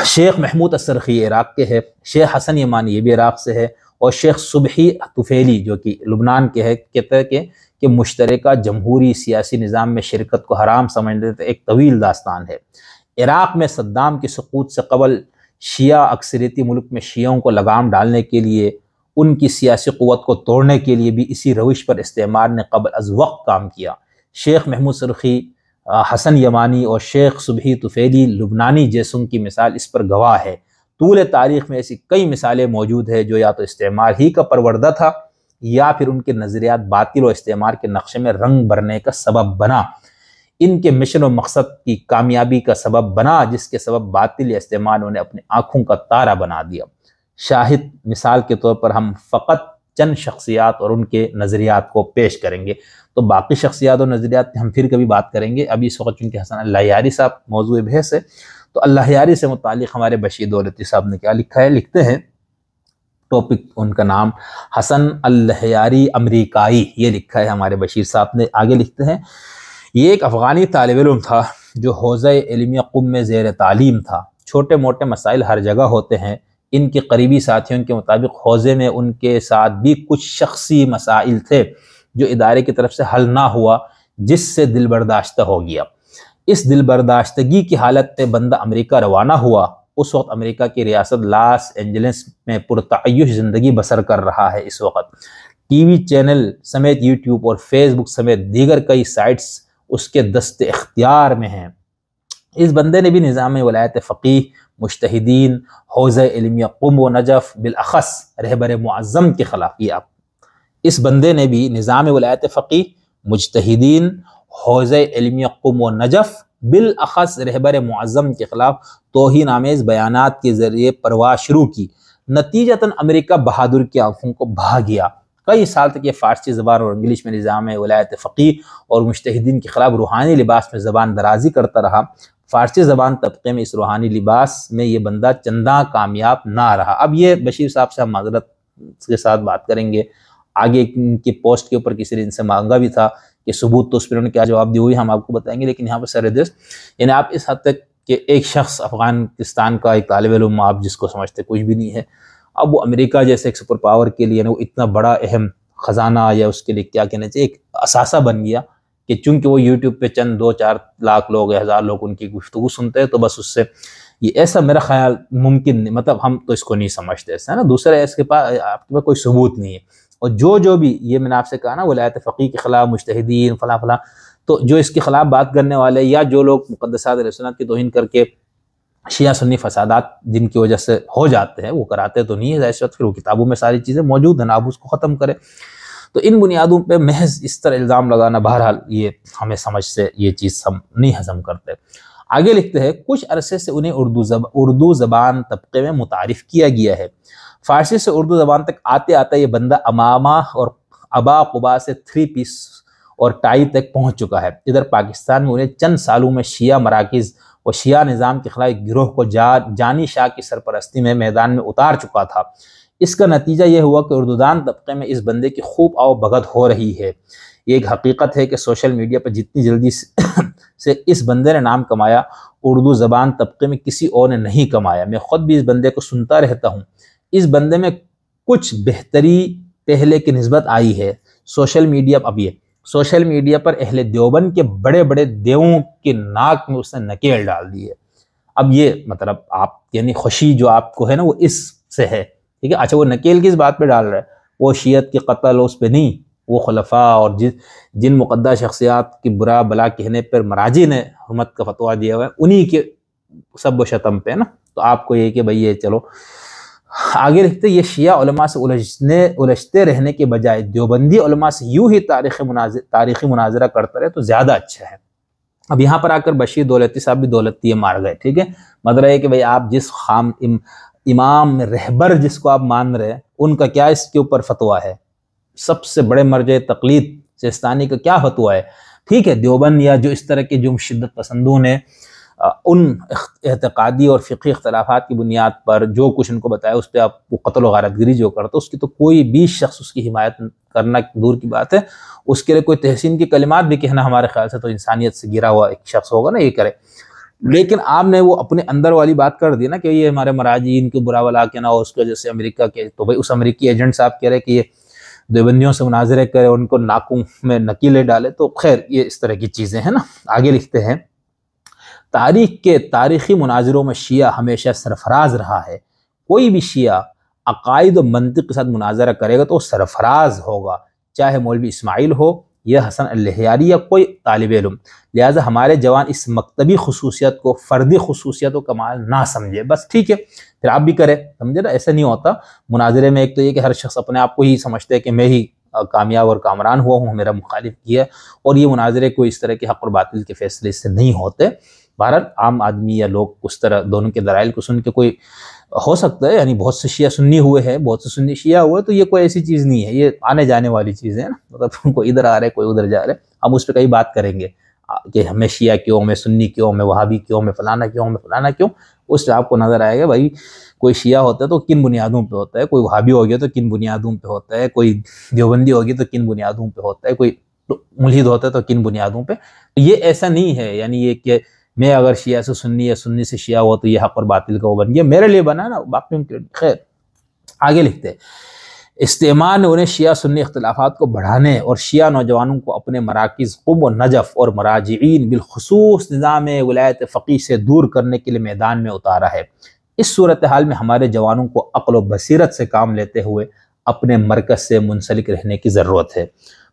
شیخ محمود السرخی عراق کے ہے، شیخ حسن یمانی یہ بھی عراق سے ہے، اور شیخ صبحی طفیلی جو کہ لبنان کے ہے، کہتے ہیں کہ مشترکہ جمہوری سیاسی نظام میں شرکت کو حرام سمجھتے تھے۔ ایک طویل داستان ہے۔ عراق میں صدام کی سقوط سے قبل شیعہ اکثریتی ملک میں شیعوں کو لگام ڈالنے کے لیے، ان کی سیاسی قوت کو توڑنے کے لیے بھی اسی روش پر استعمار نے قبل از وقت کام کیا۔ شیخ محمود سرخی، حسن یمانی اور شیخ صبحی طفیلی لبنانی جیسوں کی مثال اس پر گواہ ہے۔ طول تاریخ میں ایسی کئی مثالیں موجود ہیں جو یا تو استعمار ہی کا پروردہ تھا یا پھر ان کے نظریات باطل و استعمار کے نقشے میں رنگ بھرنے کا سبب بنا، ان کے مشن و مقصد کی کامیابی کا سبب بنا، جس کے سبب باطل یا استعمار انہیں اپنے آنکھوں کا تارا بنا دیا۔ شاہد مثال کے طور پر ہم فقط چند شخصیات اور ان کے نظریات کو پیش کریں گے، تو باقی شخصیات اور نظریات ہم پھر کبھی بات کریں گے۔ ابھی اس وقت چونکہ حسن اللہ یاری صاحب موضوع بحث ہے، تو اللہ یاری سے متعلق ہمارے بشیر دولتی صاحب نے کیا لکھا ہے، لکھتے ہیں ٹاپک ان کا نام حسن اللہ یاری امریکائی، یہ لکھا ہے ہمارے بشیر صاحب نے۔ آگے لکھتے ہیں، یہ ایک افغانی طالب علم تھا جو حوزہ علمیہ قم میں زیر تعلیم تھا۔ چھوٹے موٹے مسائل ہر جگہ ہوتے ہیں۔ ان کے قریبی ساتھیوں کے مطابق حوزے میں ان کے ساتھ بھی کچھ شخصی مسائل تھے جو ادارے کی طرف سے حل نہ ہوا، جس سے دل برداشتہ ہو گیا۔ اس دل برداشتگی کی حالت میں بندہ امریکہ روانہ ہوا۔ اس وقت امریکہ کی ریاست لاس اینجلس میں پرتعیش زندگی بسر کر رہا ہے۔ اس وقت ٹی وی چینل سمیت یوٹیوب اور فیس بک سمیت دیگر کئی سائٹس اس کے دست اختیار میں ہیں۔ اس بندے نے بھی نظام ولایت فقیہ، مجتہدین، حوزہ علمیہ قم و نجف، بالاخص رہبر معظم کے خلاف اس بندے نے بھی نظام ولایت فقیہ، مجتہدین، حوزہ علمیہ قم و نجف، بالاخص رہبر معظم کے خلاف توہین آمیز بیانات کے ذریعے پرواہ شروع کی۔ نتیجتاً امریکہ بہادر کی آنکھوں کو بھا گیا۔ کئی سال تک یہ فارسی زبان اور انگلش میں نظام ولایت فقیہ اور مجتہدین کے خلاف روحانی لباس میں زبان درازی کرتا رہا۔ فارسی زبان طبقے میں اس روحانی لباس میں یہ بندہ چنداں کامیاب نہ رہا۔ اب یہ بشیر صاحب سے ہم معذرت کے ساتھ بات کریں گے، آگے ان کی پوسٹ کے اوپر کسی نے ان سے مانگا بھی تھا کہ ثبوت، تو اس پر انہوں نے کیا جواب دی ہوئی ہم آپ کو بتائیں گے، لیکن یہاں پر سردست یعنی آپ اس حد تک کہ ایک شخص افغانستان کا ایک طالب علم آپ جس کو سمجھتے کچھ بھی نہیں ہے، اب وہ امریکہ جیسے ایک سپر پاور کے لیے وہ اتنا بڑا اہم خزانہ یا اس کے لیے کیا کہنا چاہیے ایک اثاثہ بن گیا کہ چونکہ وہ یوٹیوب پہ چند 2-4 لاکھ لوگ یا 1000 لوگ ان کی گفتگو سنتے ہیں، تو بس اس سے یہ ایسا میرا خیال ممکن نہیں، مطلب ہم تو اس کو نہیں سمجھتے ایسا ہے نا۔ دوسرا اس کے پاس آپ کے پاس کوئی ثبوت نہیں ہے، اور جو بھی یہ میں نے آپ سے کہا نا ولایت فقیہ کے خلاف مجتہدین فلاں فلاں، تو جو اس کے خلاف بات کرنے والے یا جو لوگ مقدسات علیہ السلام کی توہین کر کے شیعہ سنی فسادات جن کی وجہ سے ہو جاتے ہیں، وہ کراتے تو نہیں ہے، اس وقت پھر وہ کتابوں میں ساری چیزیں موجود ہیں، آپ اس کو ختم کریں۔ تو ان بنیادوں پہ محض اس طرح الزام لگانا، بہرحال یہ ہمیں سمجھ سے یہ چیز ہم نہیں ہضم کرتے۔ آگے لکھتے ہیں، کچھ عرصے سے انہیں اردو زبان طبقے میں متعارف کیا گیا ہے۔ فارسی سے اردو زبان تک آتے آتے یہ بندہ امامہ اور ابا قبا سے 3 پیس اور ٹائی تک پہنچ چکا ہے۔ ادھر پاکستان میں انہیں چند سالوں میں شیعہ مراکز اور شیعہ نظام کے خلاف ایک گروہ کو جانی شاہ کی سرپرستی میں میدان میں اتار چکا تھا۔ اس کا نتیجہ یہ ہوا کہ اردودان طبقے میں اس بندے کی خوب آؤ بھگت ہو رہی ہے۔ یہ ایک حقیقت ہے کہ سوشل میڈیا پر جتنی جلدی سے اس بندے نے نام کمایا، اردو زبان طبقے میں کسی اور نے نہیں کمایا۔ میں خود بھی اس بندے کو سنتا رہتا ہوں۔ اس بندے میں کچھ بہتری پہلے کی نسبت آئی ہے۔ سوشل میڈیا پر اہل دیوبند کے بڑے بڑے دیووں کے ناک میں اس نے نکیل ڈال دی ہے۔ اب یہ مطلب آپ یعنی خوشی جو آپ کو ہے نا وہ اس سے ہے، ٹھیک ہے۔ اچھا وہ نکیل کس بات پہ ڈال رہا ہے؟ وہ شیعت کے قتل اس پہ نہیں، وہ خلفاء اور جن مقدس شخصیات کی برا بلا کہنے پر مراجع نے حرمت کا فتویٰ دیا ہوا ہے انہی کے سب و شتم پہ نا۔ تو آپ کو یہ کہ بھئی یہ چلو آگے لکھتے، یہ شیعہ علماء سے الجھتے رہنے کے بجائے دیوبندی علماء سے یوں ہی تاریخی مناظرہ کرتا رہے تو زیادہ اچھا ہے۔ اب یہاں پر آ کر بشیر دولتی صاحب بھی دولتی مار گئے، ٹھیک ہے۔ مطلب ہے کہ بھئی آپ جس امام رہبر جس کو آپ مان رہے ہیں ان کا کیا اس کے اوپر فتویٰ ہے؟ سب سے بڑے مرجع تقلید سیستانی کا کیا فتویٰ ہے؟ ٹھیک ہے، دیوبند یا جو اس طرح کے جو شدت پسندوں نے ان اعتقادی اور فقہی اختلافات کی بنیاد پر جو کچھ ان کو بتایا اس پہ آپ کو قتل و غارت گری جو کرتا اس کی تو کوئی بھی شخص اس کی حمایت کرنا دور کی بات ہے، اس کے لیے کوئی تحسین کی کلمات بھی کہنا ہمارے خیال سے تو انسانیت سے گرا ہوا ایک شخص ہوگا نا یہ کرے۔ لیکن آپ نے وہ اپنے اندر والی بات کر دی نا کہ یہ ہمارے مراجعین کے برا بلا کے نہ اس کی وجہ سے امریکہ کے، تو بھائی اس امریکی ایجنٹ صاحب کہہ رہے کہ یہ دیوبندیوں سے مناظرے کرے، ان کو ناکوں میں نکیلے ڈالے، تو خیر یہ اس طرح کی چیزیں ہیں نا۔ آگے لکھتے ہیں، تاریخی مناظروں میں شیعہ ہمیشہ سرفراز رہا ہے۔ کوئی بھی شیعہ عقائد و منطق کے ساتھ مناظرہ کرے گا تو وہ سرفراز ہوگا، چاہے مولوی اسماعیل ہو یا حسن اللہیاری یا کوئی طالب علم۔ لہٰذا ہمارے جوان اس مکتبی خصوصیت کو فردی خصوصیت و کمال نہ سمجھے، بس ٹھیک ہے پھر آپ بھی کریں، سمجھے نا۔ ایسا نہیں ہوتا مناظرے میں، ایک تو یہ کہ ہر شخص اپنے آپ کو ہی سمجھتے ہے کہ میں ہی کامیاب اور کامران ہوا ہوں، میرا مخالف کیا، اور یہ مناظرے کوئی اس طرح کے حق اور باطل کے فیصلے اس سے نہیں ہوتے۔ بہرحال عام آدمی یا لوگ اس طرح دونوں کے دلائل کو سن کے کوئی ہو سکتا ہے، یعنی بہت سے شیعہ سنی ہوئے ہیں، بہت سے سنی شیعہ ہوئے، تو یہ کوئی ایسی چیز نہیں ہے، یہ آنے جانے والی چیزیں ہیں نا، مطلب کوئی ادھر آ رہے کوئی ادھر جا رہے، ہم اس پہ کئی بات کریں گے کہ ہمیں شیعہ کیوں، میں سنی کیوں، میں وہابی کیوں، میں فلانا کیوں، میں فلانا کیوں۔ اس سے آپ کو نظر آئے گا بھائی کوئی شیعہ ہوتا ہے تو کن بنیادوں پہ ہوتا ہے، کوئی وہابی ہو گیا تو کن بنیادوں پہ ہوتا ہے، کوئی دیوبندی ہوگی تو کن بنیادوں پہ ہوتا ہے، کوئی ملحد ہوتا ہے تو کن بنیادوں پہ۔ یہ ایسا نہیں ہے، یعنی یہ کہ میں اگر شیعہ سے سنی یا سنی سے شیعہ ہوا تو یہ حق اور باطل کا وہ بن گیا، میرے لیے بنا نا، باقیوں کے لیے خیر۔ آگے لکھتے ہیں، استعمار نے انہیں شیعہ سنی اختلافات کو بڑھانے اور شیعہ نوجوانوں کو اپنے مراکز قم و نجف اور مراجعین بالخصوص نظام ولایت فقیہ سے دور کرنے کے لیے میدان میں اتارا ہے۔ اس صورتحال میں ہمارے جوانوں کو عقل و بصیرت سے کام لیتے ہوئے اپنے مرکز سے منسلک رہنے کی ضرورت ہے۔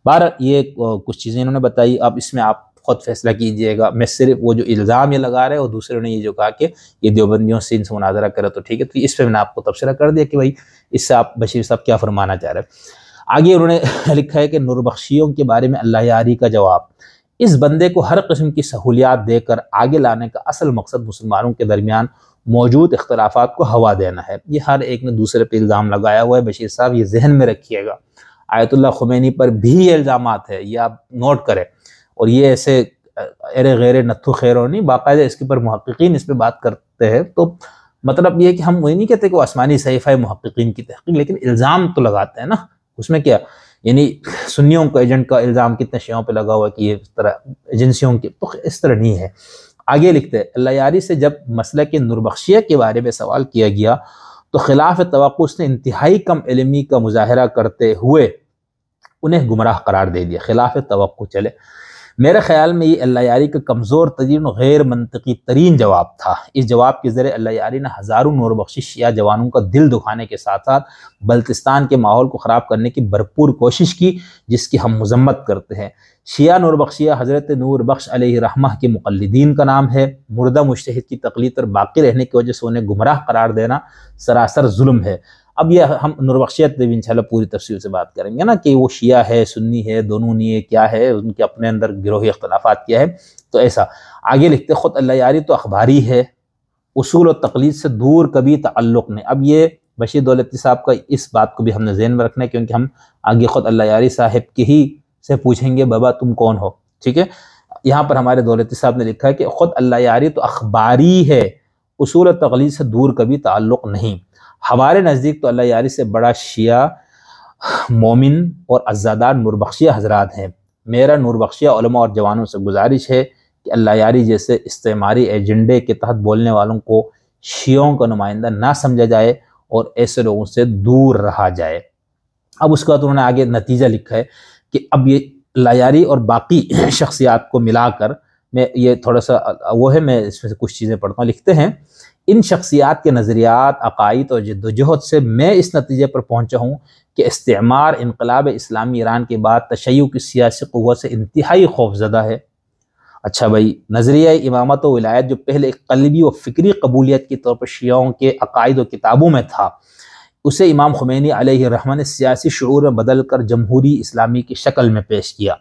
بہرحال یہ کچھ چیزیں انہوں نے بتائی، اب اس میں آپ خود فیصلہ کیجئے گا۔ میں صرف وہ جو الزام یہ لگا رہے اور دوسرے نے یہ جو کہا کہ یہ دیوبندیوں سے ان سے مناظرہ کرے تو ٹھیک ہے، تو اس پہ میں نے آپ کو تبصرہ کر دیا کہ بھائی اس سے آپ بشیر صاحب کیا فرمانا چاہ رہے ہیں۔ آگے انہوں نے لکھا ہے کہ نوربخشیوں کے بارے میں اللہ یاری کا جواب، اس بندے کو ہر قسم کی سہولیات دے کر آگے لانے کا اصل مقصد مسلمانوں کے درمیان موجود اختلافات کو ہوا دینا ہے۔ یہ ہر ایک نے دوسرے پہ الزام لگایا ہوا ہے، بشیر صاحب یہ ذہن میں رکھیے گا۔ آیت اللہ خمینی پر بھی یہ الزامات ہے، یہ آپ نوٹ کریں، اور یہ ایسے ارے غیر نتھو خیرو نہیں، باقاعدہ اس کے پر محققین اس پہ بات کرتے ہیں، تو مطلب یہ کہ ہم وہی نہیں کہتے کہ وہ آسمانی صحیفہ ہے محققین کی تحقیق، لیکن الزام تو لگاتے ہیں نا، اس میں کیا یعنی سنیوں کا ایجنٹ کا الزام کتنے شیعوں پہ لگا ہوا ہے کہ یہ اس طرح ایجنسیوں کی، تو اس طرح نہیں ہے۔ آگے لکھتے ہیں، اللہ یاری سے جب مسلک نوربخشیہ کے بارے میں سوال کیا گیا تو خلاف توقع اس نے انتہائی کم علمی کا مظاہرہ کرتے ہوئے انہیں گمراہ قرار دے دیا۔ خلاف توقع چلے، میرے خیال میں یہ اللہ یاری کا کمزور ترین و غیر منطقی ترین جواب تھا۔ اس جواب کے ذریعے اللہ یاری نے ہزاروں نوربخشی شیعہ جوانوں کا دل دکھانے کے ساتھ ساتھ بلتستان کے ماحول کو خراب کرنے کی بھرپور کوشش کی، جس کی ہم مذمت کرتے ہیں۔ شیعہ نوربخشیہ حضرت نور بخش علیہ رحمہ کے مقلدین کا نام ہے۔ مردہ مجتہد کی تقلید پر باقی رہنے کی وجہ سے انہیں گمراہ قرار دینا سراسر ظلم ہے۔ اب یہ ہم نوربخشیت پہ بھی انشاءاللہ پوری تفصیل سے بات کریں گے نا کہ وہ شیعہ ہے، سنی ہے، دونوں نہیں ہے، کیا ہے، ان کے اپنے اندر گروہی اختلافات کیا ہے، تو ایسا۔ آگے لکھتے، خود اللہ یاری تو اخباری ہے، اصول و تقلید سے دور کبھی تعلق نہیں۔ اب یہ بشیر دولتی صاحب کا اس بات کو بھی ہم نے ذہن میں رکھنا ہے، کیونکہ ہم آگے خود اللہ یاری صاحب کے ہی سے پوچھیں گے بابا تم کون ہو، ٹھیک ہے۔ یہاں پر ہمارے دولتی صاحب نے لکھا ہے کہ خود اللہ یاری تو اخباری ہے، اصول و تقلید سے دور کبھی تعلق نہیں۔ ہمارے نزدیک تو اللہ یاری سے بڑا شیعہ مومن اور عزادار نوربخشیہ حضرات ہیں۔ میرا نوربخشیہ علماء اور جوانوں سے گزارش ہے کہ اللہ یاری جیسے استعماری ایجنڈے کے تحت بولنے والوں کو شیعوں کا نمائندہ نہ سمجھا جائے اور ایسے لوگوں سے دور رہا جائے۔ اب اس کے بعد انہوں نے آگے نتیجہ لکھا ہے کہ اب یہ اللہ یاری اور باقی شخصیات کو ملا کر، میں یہ تھوڑا سا وہ ہے، میں اس میں سے کچھ چیزیں پڑھتا ہوں۔ لکھتے ہیں، ان شخصیات کے نظریات، عقائد اور جد و جہد سے میں اس نتیجے پر پہنچا ہوں کہ استعمار انقلاب اسلامی ایران کے بعد تشیع کی سیاسی قوت سے انتہائی خوفزدہ ہے۔ اچھا بھائی، نظریہ امامت و ولایت جو پہلے ایک قلبی و فکری قبولیت کے طور پر شیعوں کے عقائد و کتابوں میں تھا، اسے امام خمینی علیہ الرحمہ نے سیاسی شعور میں بدل کر جمہوری اسلامی کی شکل میں پیش کیا۔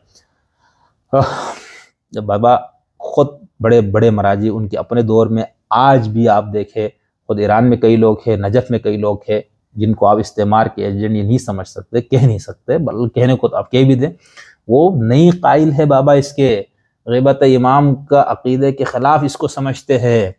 جب بابا خود بڑے بڑے مراجع ان کے اپنے دور میں، آج بھی آپ دیکھیں، خود ایران میں کئی لوگ ہیں، نجف میں کئی لوگ ہیں جن کو آپ استعمار کے ایجنٹ یہ نہیں سمجھ سکتے، کہہ نہیں سکتے، بلکہ کہنے کو تو آپ کہہ بھی دیں، وہ نہیں قائل ہے بابا اس کے، غیبت امام کا عقیدے کے خلاف اس کو سمجھتے ہیں۔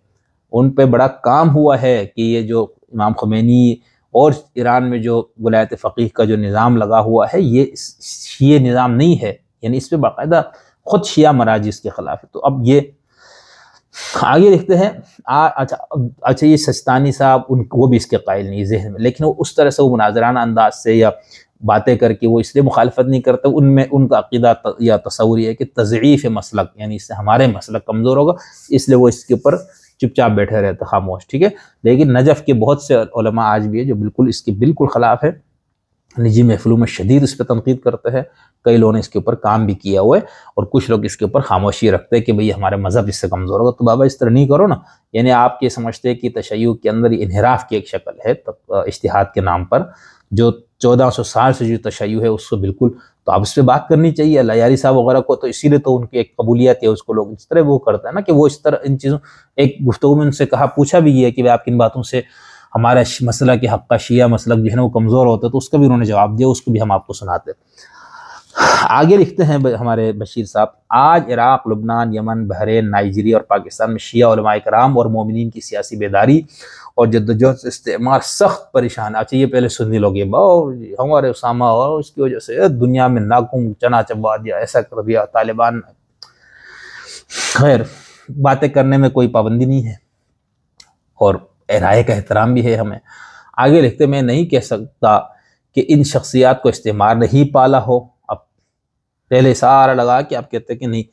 ان پہ بڑا کام ہوا ہے کہ یہ جو امام خمینی اور ایران میں جو ولایت فقیہ کا جو نظام لگا ہوا ہے، یہ شیعہ نظام نہیں ہے، یعنی اس پہ باقاعدہ خود شیعہ مراجع اس کے خلاف ہے۔ تو اب یہ آگے لکھتے ہیں، اچھا یہ سستانی صاحب وہ بھی اس کے قائل نہیں ذہن میں، لیکن وہ اس طرح سے وہ مناظرانہ انداز سے یا باتیں کر کے وہ اس لیے مخالفت نہیں کرتے، ان میں ان کا عقیدہ یا تصور یہ ہے کہ تضعیف مسلک، یعنی اس سے ہمارے مسلک کمزور ہوگا، اس لیے وہ اس کے اوپر چپ چاپ بیٹھے رہتے خاموش، ٹھیک ہے۔ لیکن نجف کے بہت سے علماء آج بھی ہیں جو بالکل اس کے بالکل خلاف ہے، نجی محفلوں میں شدید اس پہ تنقید کرتے ہیں، کئی لوگوں نے اس کے اوپر کام بھی کیا ہوا ہے، اور کچھ لوگ اس کے اوپر خاموشی رکھتے ہیں کہ بھئی ہمارے مذہب اس سے کمزور ہوگا۔ تو بابا اس طرح نہیں کرو نا، یعنی آپ یہ سمجھتے ہیں کہ تشیع کے اندر انحراف کی ایک شکل ہے اجتہاد کے نام پر، جو 1400 سال سے جو تشیع ہے اس کو بالکل، تو آپ اس پہ بات کرنی چاہیے۔ اللہ یاری صاحب وغیرہ کو تو اسی لیے تو ان کی ایک قبولیت ہے، اس کو لوگ اس طرح وہ کرتے ہیں نا کہ وہ اس طرح ان چیزوں، ایک گفتگو میں ان سے کہا، پوچھا بھی یہ کہ آپ کن باتوں سے ہمارا مسئلہ کے حق کا شیعہ مسلک جو ہے نا وہ کمزور ہوتا ہے، تو اس کا بھی انہوں نے جواب دیا، اس کو بھی ہم آپ کو سناتے۔ آگے لکھتے ہیں ہمارے بشیر صاحب، آج عراق، لبنان، یمن، بحرین، نائجیریا اور پاکستان میں شیعہ علماء کرام اور مومنین کی سیاسی بیداری اور جدوجہد سے استعمار سخت پریشان ہے۔ اچھا یہ پہلے سنی لوگ یہ ہمارے اسامہ اور اس کی وجہ سے دنیا میں ناکوں چنا چبا دیا، ایسا کر دیا طالبان۔ خیر، باتیں کرنے میں کوئی پابندی نہیں ہے اور رائے کا احترام بھی ہے ہمیں۔ آگے لکھتے، میں نہیں کہہ سکتا کہ ان شخصیات کو استعمار نہیں پالا ہو، اب پہلے سارا لگا کہ آپ کہتے ہیں کہ نہیں،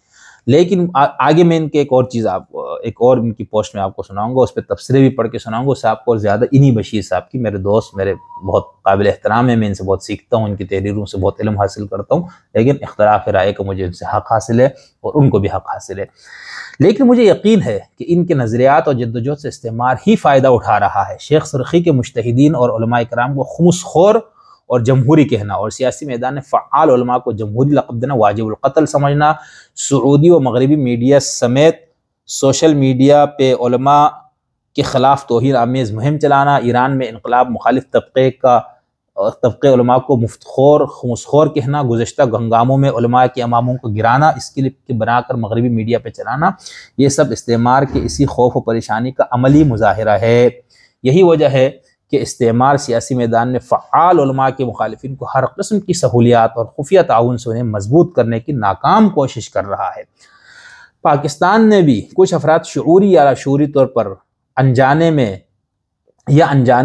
لیکن آگے میں ان کے ایک اور چیز ایک اور ان کی پوسٹ میں آپ کو سناؤں گا، اس پہ تبصرے بھی پڑھ کے سناؤں گا، اس سے آپ کو اور زیادہ انہی بشیر صاحب کی، میرے دوست، میرے بہت قابل احترام ہے، میں ان سے بہت سیکھتا ہوں، ان کی تحریروں سے بہت علم حاصل کرتا ہوں، لیکن اختلاف رائے کا مجھے ان سے حق حاصل ہے اور ان کو بھی حق حاصل ہے۔ لیکن مجھے یقین ہے کہ ان کے نظریات اور جدوجہد سے استعمار ہی فائدہ اٹھا رہا ہے۔ شیخ سرخی کے مجتہدین اور علماء کرام کو خمس خور اور جمہوری کہنا اور سیاسی میدان میں فعال علماء کو جمہوری لقب دینا واجب القتل سمجھنا، سعودی و مغربی میڈیا سمیت سوشل میڈیا پہ علماء کے خلاف توہین آمیز مہم چلانا، ایران میں انقلاب مخالف طبقے علماء کو مفتخور خمسخور کہنا، گزشتہ ہنگاموں میں علماء کے اماموں کو گرانا، اس کلپ کے بنا کر مغربی میڈیا پہ چلانا، یہ سب استعمار کے اسی خوف و پریشانی کا عملی مظاہرہ ہے۔ یہی وجہ ہے کہ استعمار سیاسی میدان میں فعال علماء کے مخالفین کو ہر قسم کی سہولیات اور خفیہ تعاون سے انہیں مضبوط کرنے کی ناکام کوشش کر رہا ہے۔ پاکستان نے بھی کچھ افراد شعوری یا لاشعوری طور پر انجانے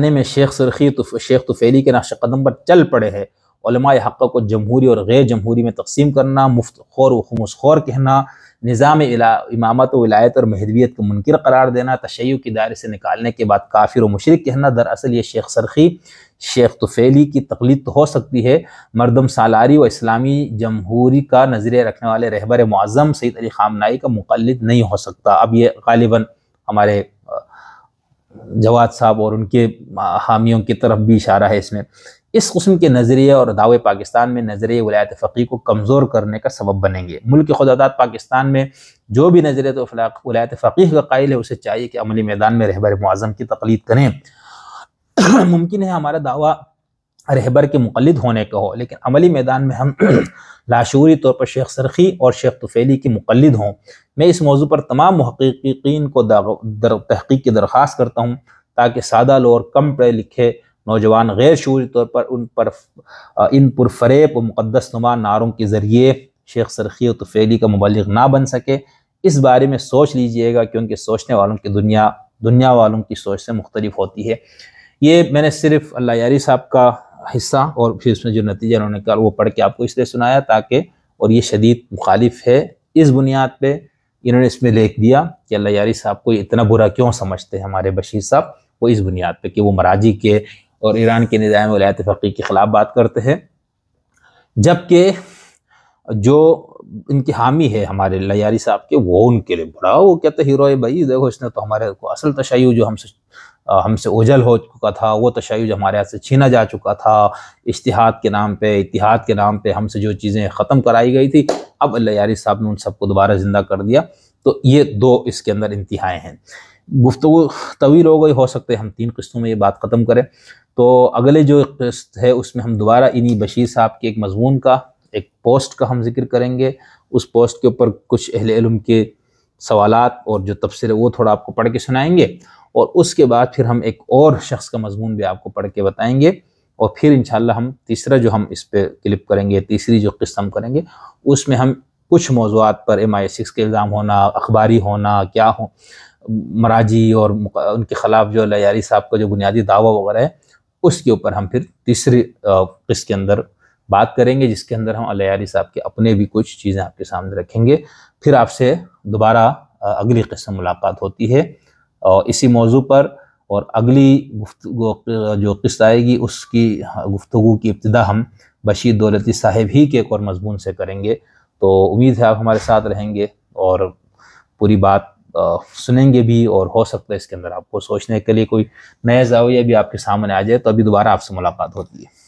میں شیخ سرخی شیخ طفیلی کے نقش قدم پر چل پڑے ہیں۔ علماء حق کو جمہوری اور غیر جمہوری میں تقسیم کرنا، مفتخور و خمسخور کہنا، نظام امامت و ولایت اور مہدویت کو منکر قرار دینا، تشیع کے دائرے سے نکالنے کے بعد کافر و مشرک کہنا، دراصل یہ شیخ سرخی شیخ طفیلی کی تقلید تو ہو سکتی ہے، مردم سالاری و اسلامی جمہوری کا نظریہ رکھنے والے رہبر معظم سید علی خامنائی کا مقلد نہیں ہو سکتا۔ اب یہ غالباً ہمارے جواد صاحب اور ان کے حامیوں کی طرف بھی اشارہ ہے اس میں۔ اس قسم کے نظریے اور دعوے پاکستان میں نظریہ ولایت فقیہ کو کمزور کرنے کا سبب بنیں گے۔ ملک خود آزاد پاکستان میں جو بھی نظریہ ولایت فقیہ کا قائل ہے اسے چاہیے کہ عملی میدان میں رہبر معظم کی تقلید کریں۔ ممکن ہے ہمارا دعویٰ رہبر کے مقلد ہونے کا ہو، لیکن عملی میدان میں ہم لاشعوری طور پر شیخ سرخی اور شیخ طفیلی کے مقلد ہوں۔ میں اس موضوع پر تمام محققین کو تحقیق کی درخواست کرتا ہوں تاکہ سادہ لوگ اور کم پڑھے لکھے نوجوان غیر شعوری طور پر ان پرفریب و مقدس نما نعروں کے ذریعے شیخ سرخی و طفیلی کا مبلغ نہ بن سکے۔ اس بارے میں سوچ لیجئے گا، کیونکہ سوچنے والوں کی دنیا والوں کی سوچ سے مختلف ہوتی ہے۔ یہ میں نے صرف اللہ یاری صاحب کا حصہ اور پھر اس میں جو نتیجہ انہوں نے کہا وہ پڑھ کے آپ کو اس لیے سنایا تاکہ، اور یہ شدید مخالف ہے، اس بنیاد پہ انہوں نے اس میں لکھ دیا کہ اللہ یاری صاحب کو اتنا برا کیوں سمجھتے ہیں ہمارے بشیر صاحب، وہ اس بنیاد پہ کہ وہ مراجی کے اور ایران کے نظام ولایت فقیہ کے خلاف بات کرتے ہیں، جبکہ جو ان کی حامی ہے ہمارے اللہ یاری صاحب کے، وہ ان کے لیے بڑا، وہ کہتے ہیرو ہے بھائی، دیکھو اس نے تو ہمارے کو اصل تشیع جو ہم سے اوجھل ہو چکا تھا، وہ تشیع جو ہمارے ہاتھ سے چھینا جا چکا تھا، اجتہاد کے نام پہ، اتحاد کے نام پہ ہم سے جو چیزیں ختم کرائی گئی تھی، اب اللہ یاری صاحب نے ان سب کو دوبارہ زندہ کر دیا۔ تو یہ دو اس کے اندر انتہائیں ہیں۔ گفتگو طویل ہو گئی، ہو سکتے ہم 3 قسطوں میں یہ بات ختم کریں۔ تو اگلے جو قسط ہے اس میں ہم دوبارہ انہی بشیر صاحب کے ایک مضمون کا، ایک پوسٹ کا ہم ذکر کریں گے۔ اس پوسٹ کے اوپر کچھ اہل علم کے سوالات اور جو تفسیر ہے وہ تھوڑا آپ کو پڑھ کے سنائیں گے، اور اس کے بعد پھر ہم ایک اور شخص کا مضمون بھی آپ کو پڑھ کے بتائیں گے، اور پھر انشاءاللہ ہم تیسرا جو ہم اس پہ کلپ کریں گے، تیسری جو قسط ہم کریں گے، اس میں ہم کچھ موضوعات پر MI6 کے الزام ہونا، اخباری ہونا، کیا ہو، مراجی اور ان کے خلاف جو اللہ یاری صاحب کا جو بنیادی دعویٰ وغیرہ ہے، اس کے اوپر ہم پھر تیسری قسط کے اندر بات کریں گے، جس کے اندر ہم اللہ یاری صاحب کے اپنے بھی کچھ چیزیں آپ کے سامنے رکھیں گے۔ پھر آپ سے دوبارہ اگلی قسط ملاقات ہوتی ہے اور اسی موضوع پر، اور اگلی جو قسط آئے گی اس کی گفتگو کی ابتدا ہم بشیر دولتی صاحب ہی کے ایک اور مضمون سے کریں گے۔ تو امید ہے آپ ہمارے ساتھ رہیں گے اور پوری بات سنیں گے بھی، اور ہو سکتا ہے اس کے اندر آپ کو سوچنے کے لیے کوئی نیا زاویہ بھی آپ کے سامنے آ جائے، تو ابھی دوبارہ آپ سے ملاقات ہوتی ہے۔